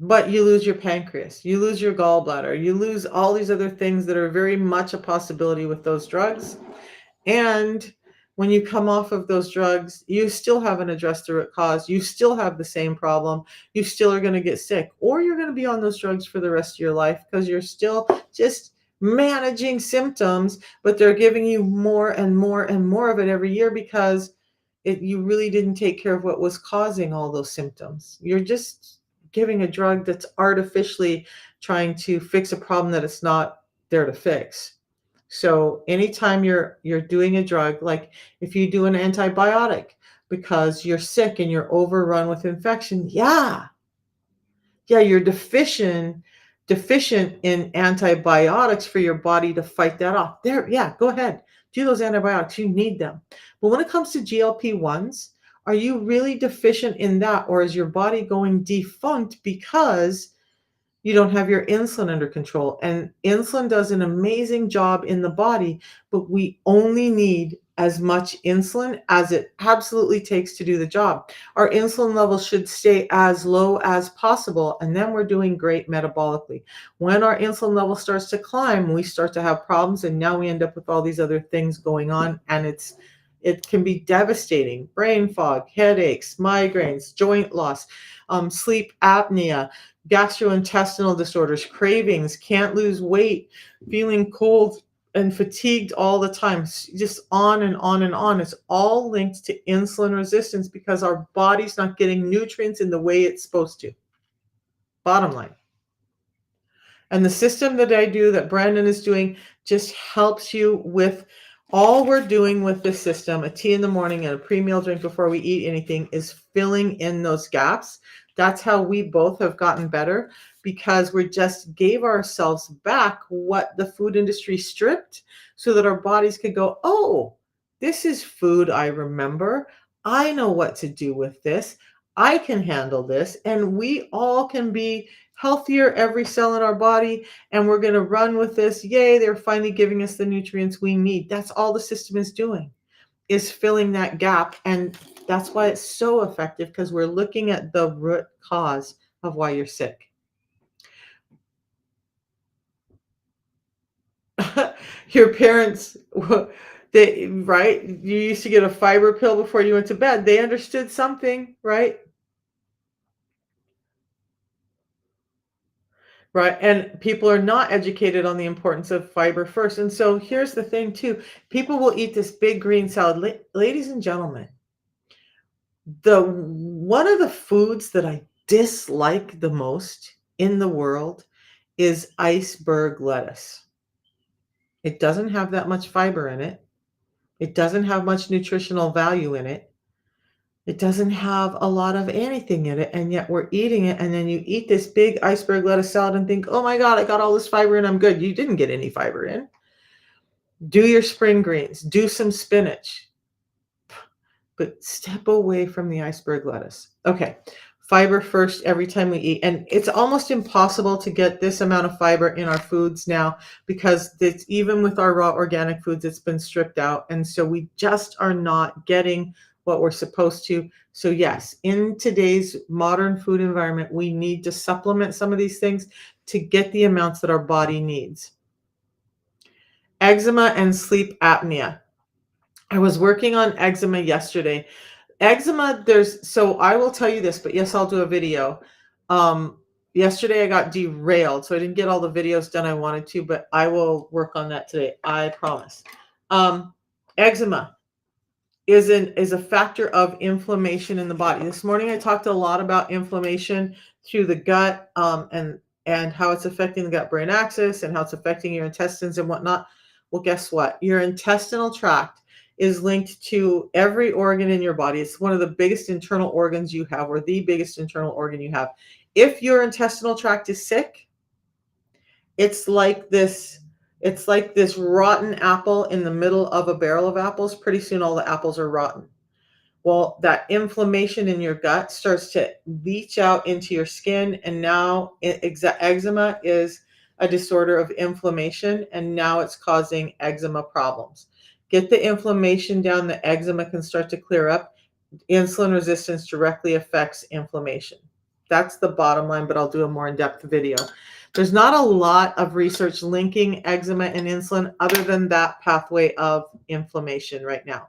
But you lose your pancreas, you lose your gallbladder, you lose all these other things that are very much a possibility with those drugs. And when you come off of those drugs, you still haven't addressed the root cause. You still have the same problem. You still are going to get sick, or you're going to be on those drugs for the rest of your life because you're still just managing symptoms, but they're giving you more and more and more of it every year because you really didn't take care of what was causing all those symptoms. You're just giving a drug that's artificially trying to fix a problem that it's not there to fix. So anytime you're doing a drug, like if you do an antibiotic because you're sick and you're overrun with infection, yeah, you're deficient in antibiotics for your body to fight that off. There, yeah, go ahead. Do those antibiotics. You need them. But when it comes to GLP-1s, are you really deficient in that, or is your body going defunct because You don't have your insulin under control. And insulin does an amazing job in the body, but we only need as much insulin as it absolutely takes to do the job. Our insulin levels should stay as low as possible, and then we're doing great metabolically. When our insulin level starts to climb, we start to have problems, and now we end up with all these other things going on, and it can be devastating. Brain fog, headaches, migraines, joint loss, sleep apnea, gastrointestinal disorders, cravings, can't lose weight, feeling cold and fatigued all the time, just on and on and on. It's all linked to insulin resistance because our body's not getting nutrients in the way it's supposed to. Bottom line. And the system that I do, that Brandon is doing, just helps you with all we're doing with this system. A tea in the morning and a pre-meal drink before we eat anything is filling in those gaps. That's how we both have gotten better, because we just gave ourselves back what the food industry stripped so that our bodies could go, oh, this is food I remember. I know what to do with this. I can handle this. And we all can be healthier, every cell in our body, and we're going to run with this. Yay, they're finally giving us the nutrients we need. That's all the system is doing, is filling that gap. And that's why it's so effective, because we're looking at the root cause of why you're sick. Your parents, they, right? You used to get a fiber pill before you went to bed. They understood something, right? Right. And people are not educated on the importance of fiber first. And so here's the thing, too. People will eat this big green salad. Ladies and gentlemen, the one of the foods that I dislike the most in the world is iceberg lettuce. It doesn't have that much fiber in it. It doesn't have much nutritional value in it. It doesn't have a lot of anything in it, and yet we're eating it, and then you eat this big iceberg lettuce salad and think, "Oh my god, I got all this fiber and I'm good." You didn't get any fiber in. Do your spring greens, do some spinach, but step away from the iceberg lettuce. Okay, fiber first every time we eat, and it's almost impossible to get this amount of fiber in our foods now, because it's, even with our raw organic foods, it's been stripped out, and so we just are not getting what we're supposed to. So yes, in today's modern food environment, we need to supplement some of these things to get the amounts that our body needs. Eczema and sleep apnea. I was working on eczema yesterday. Eczema, so I will tell you this, but yes, I'll do a video. Yesterday I got derailed, so I didn't get all the videos done I wanted to, but I will work on that today. I promise. Eczema is a factor of inflammation in the body. This morning I talked a lot about inflammation through the gut, and how it's affecting the gut-brain axis and how it's affecting your intestines and whatnot. Well, guess what? Your intestinal tract is linked to every organ in your body. It's one of the biggest internal organs you have, or the biggest internal organ you have. If your intestinal tract is sick, it's like this rotten apple in the middle of a barrel of apples. Pretty soon all the apples are rotten. Well, that inflammation in your gut starts to leach out into your skin, and now eczema is a disorder of inflammation, and now it's causing eczema problems. Get the inflammation down, the eczema can start to clear up. Insulin resistance directly affects inflammation. That's the bottom line, but I'll do a more in-depth video. There's not a lot of research linking eczema and insulin other than that pathway of inflammation right now.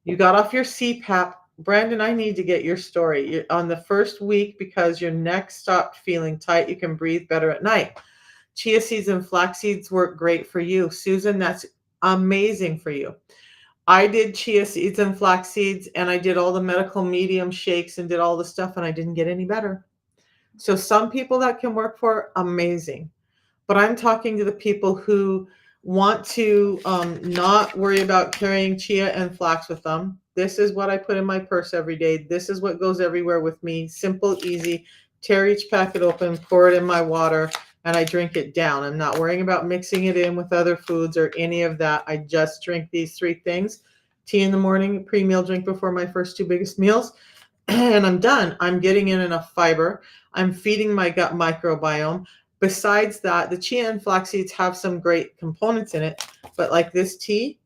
You got off your CPAP. Brandon, I need to get your story. You're on the first week because your neck stopped feeling tight. You can breathe better at night. Chia seeds and flax seeds work great for you. Susan, that's amazing for you. I did chia seeds and flax seeds, and I did all the medical medium shakes and did all the stuff, and I didn't get any better. So some people that can work for, amazing. But I'm talking to the people who want to not worry about carrying chia and flax with them. This is what I put in my purse every day. This is what goes everywhere with me. Simple, easy. Tear each packet open, pour it in my water, and I drink it down. I'm not worrying about mixing it in with other foods or any of that. I just drink these three things. Tea in the morning, pre-meal drink before my first two biggest meals, and I'm done. I'm getting in enough fiber. I'm feeding my gut microbiome. Besides that, the chia and flax seeds have some great components in it, but like this tea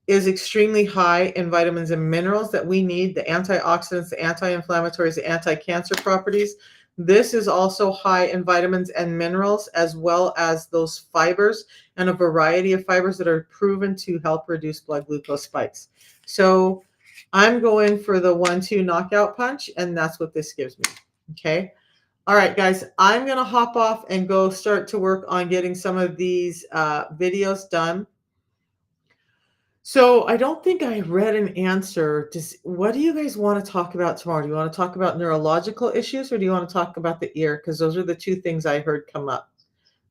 is extremely high in vitamins and minerals that we need, the antioxidants, the anti-inflammatories, the anti-cancer properties. This is also high in vitamins and minerals, as well as those fibers and a variety of fibers that are proven to help reduce blood glucose spikes. So I'm going for the 1-2 knockout punch, and that's what this gives me. Okay. All right, guys, I'm going to hop off and go start to work on getting some of these videos done. So I don't think I read an answer. What do you guys want to talk about tomorrow? Do you want to talk about neurological issues, or do you want to talk about the ear? Because those are the two things I heard come up.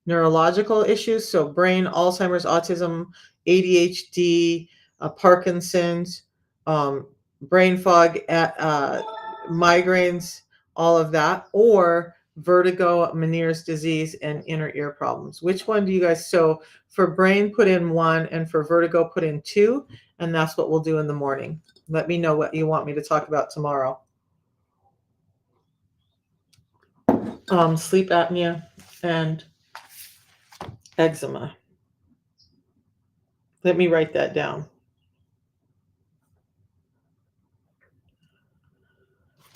Neurological issues, so brain, Alzheimer's, autism, ADHD, Parkinson's, brain fog, migraines, all of that, or vertigo, Meniere's disease, and inner ear problems. Which one do you guys? So for brain, put in 1, and for vertigo, put in 2, and that's what we'll do in the morning. Let me know what you want me to talk about tomorrow. Sleep apnea and eczema. Let me write that down.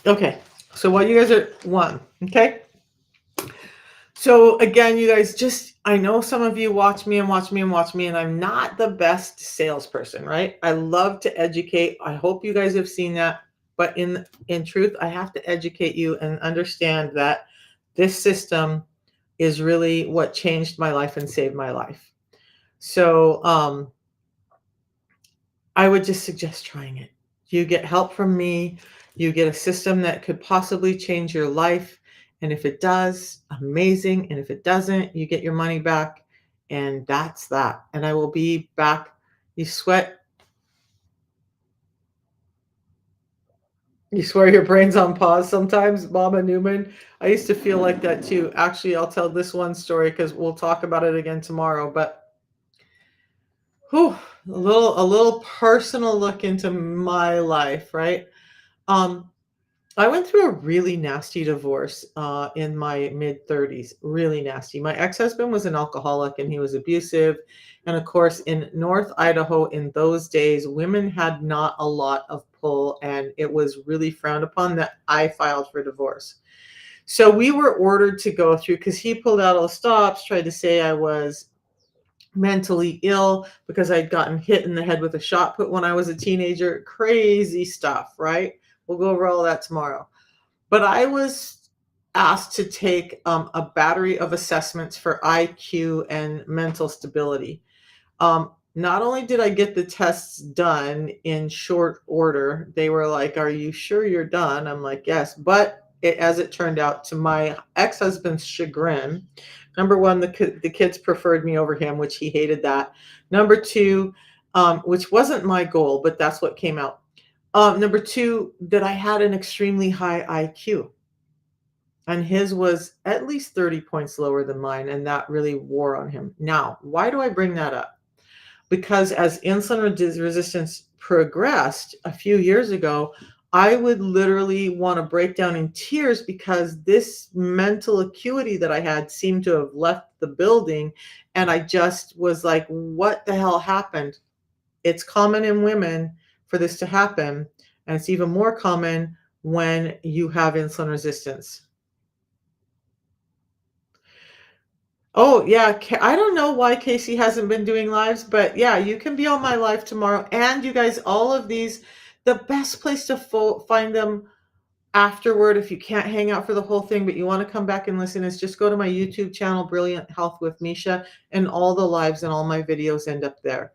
Okay, so what you guys are 1, okay? So again, you guys, I know some of you watch me and watch me and watch me, and I'm not the best salesperson, right? I love to educate. I hope you guys have seen that. But in truth, I have to educate you and understand that this system is really what changed my life and saved my life. So I would just suggest trying it. You get help from me. You get a system that could possibly change your life. And if it does, amazing. And if it doesn't, you get your money back. And that's that. And I will be back. You sweat. You swear your brain's on pause sometimes, Mama Newman. I used to feel like that too. Actually, I'll tell this one story because we'll talk about it again tomorrow. But whew, a little personal look into my life, right? Um, I went through a really nasty divorce in my mid-30s, really nasty. My ex-husband was an alcoholic and he was abusive. And of course, in North Idaho in those days, women had not a lot of pull, and it was really frowned upon that I filed for divorce. So we were ordered to go through, because he pulled out all the stops, tried to say I was mentally ill because I'd gotten hit in the head with a shot put when I was a teenager. Crazy stuff, right? We'll go over all that tomorrow. But I was asked to take a battery of assessments for IQ and mental stability. Not only did I get the tests done in short order, they were like, "Are you sure you're done?" I'm like, "Yes." But as it turned out, to my ex-husband's chagrin, number one, the kids preferred me over him, which he hated that. Number two, which wasn't my goal, but that's what came out. Number two, that I had an extremely high IQ, and his was at least 30 points lower than mine, and that really wore on him. Now, why do I bring that up? Because as insulin resistance progressed a few years ago, I would literally want to break down in tears because this mental acuity that I had seemed to have left the building. And I just was like, what the hell happened? It's common in women for this to happen. And it's even more common when you have insulin resistance. Oh, yeah. I don't know why Casey hasn't been doing lives, but yeah, you can be on my live tomorrow. And you guys, all of these, the best place to find them afterward, if you can't hang out for the whole thing, but you want to come back and listen, is just go to my YouTube channel, Brilliant Health with Misha, and all the lives and all my videos end up there.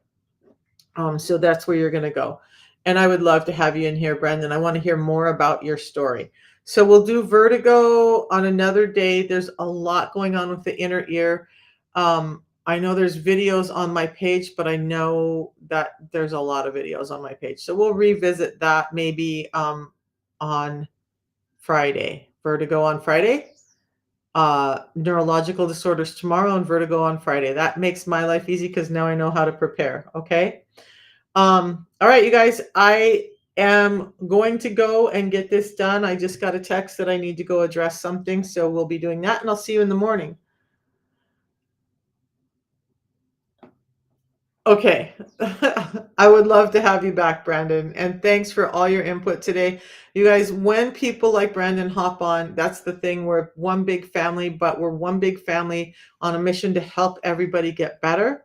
So that's where you're going to go. And I would love to have you in here, Brendan. I want to hear more about your story. So we'll do vertigo on another day. There's a lot going on with the inner ear. I know there's videos on my page, but I know that there's a lot of videos on my page. So we'll revisit that maybe on Friday. Vertigo on Friday. Neurological disorders tomorrow, and vertigo on Friday. That makes my life easy because now I know how to prepare. Okay. All right, you guys, I am going to go and get this done. I just got a text that I need to go address something, so we'll be doing that, and I'll see you in the morning. Okay. I would love to have you back, Brandon, and thanks for all your input today. You guys, when people like Brandon hop on, that's the thing. We're one big family, but we're one big family on a mission to help everybody get better.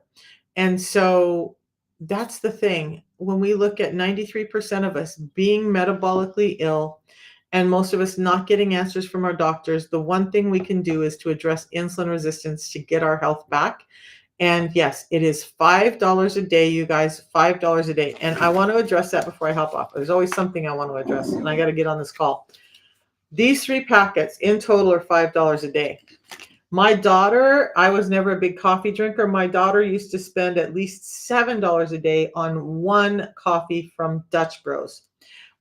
And so that's the thing. When we look at 93% of us being metabolically ill and most of us not getting answers from our doctors, the one thing we can do is to address insulin resistance to get our health back. And yes, it is $5 a day, you guys, $5 a day. And I want to address that before I hop off. There's always something I want to address, and I got to get on this call. These 3 packets in total are $5 a day. My daughter, I was never a big coffee drinker. My daughter used to spend at least $7 a day on one coffee from Dutch Bros.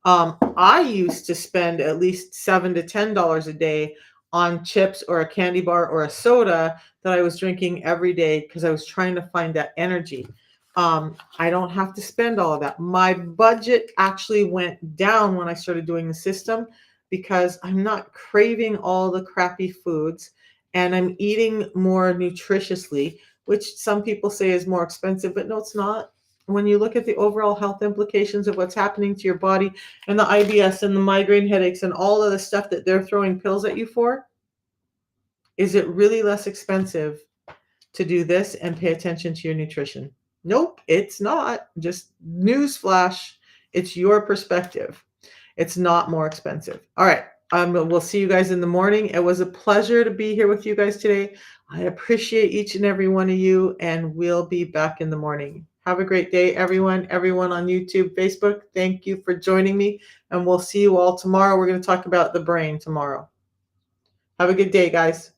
I used to spend at least $7 to $10 a day on chips or a candy bar or a soda that I was drinking every day because I was trying to find that energy. I don't have to spend all of that. My budget actually went down when I started doing the system because I'm not craving all the crappy foods and I'm eating more nutritiously, which some people say is more expensive, but no, it's not. When you look at the overall health implications of what's happening to your body and the IBS and the migraine headaches and all of the stuff that they're throwing pills at you for, is it really less expensive to do this and pay attention to your nutrition? Nope, it's not. Just newsflash, it's your perspective. It's not more expensive. All right. We'll see you guys in the morning. It was a pleasure to be here with you guys today. I appreciate each and every one of you, and we'll be back in the morning. Have a great day, everyone. Everyone on YouTube, Facebook, thank you for joining me, and we'll see you all tomorrow. We're going to talk about the brain tomorrow. Have a good day, guys.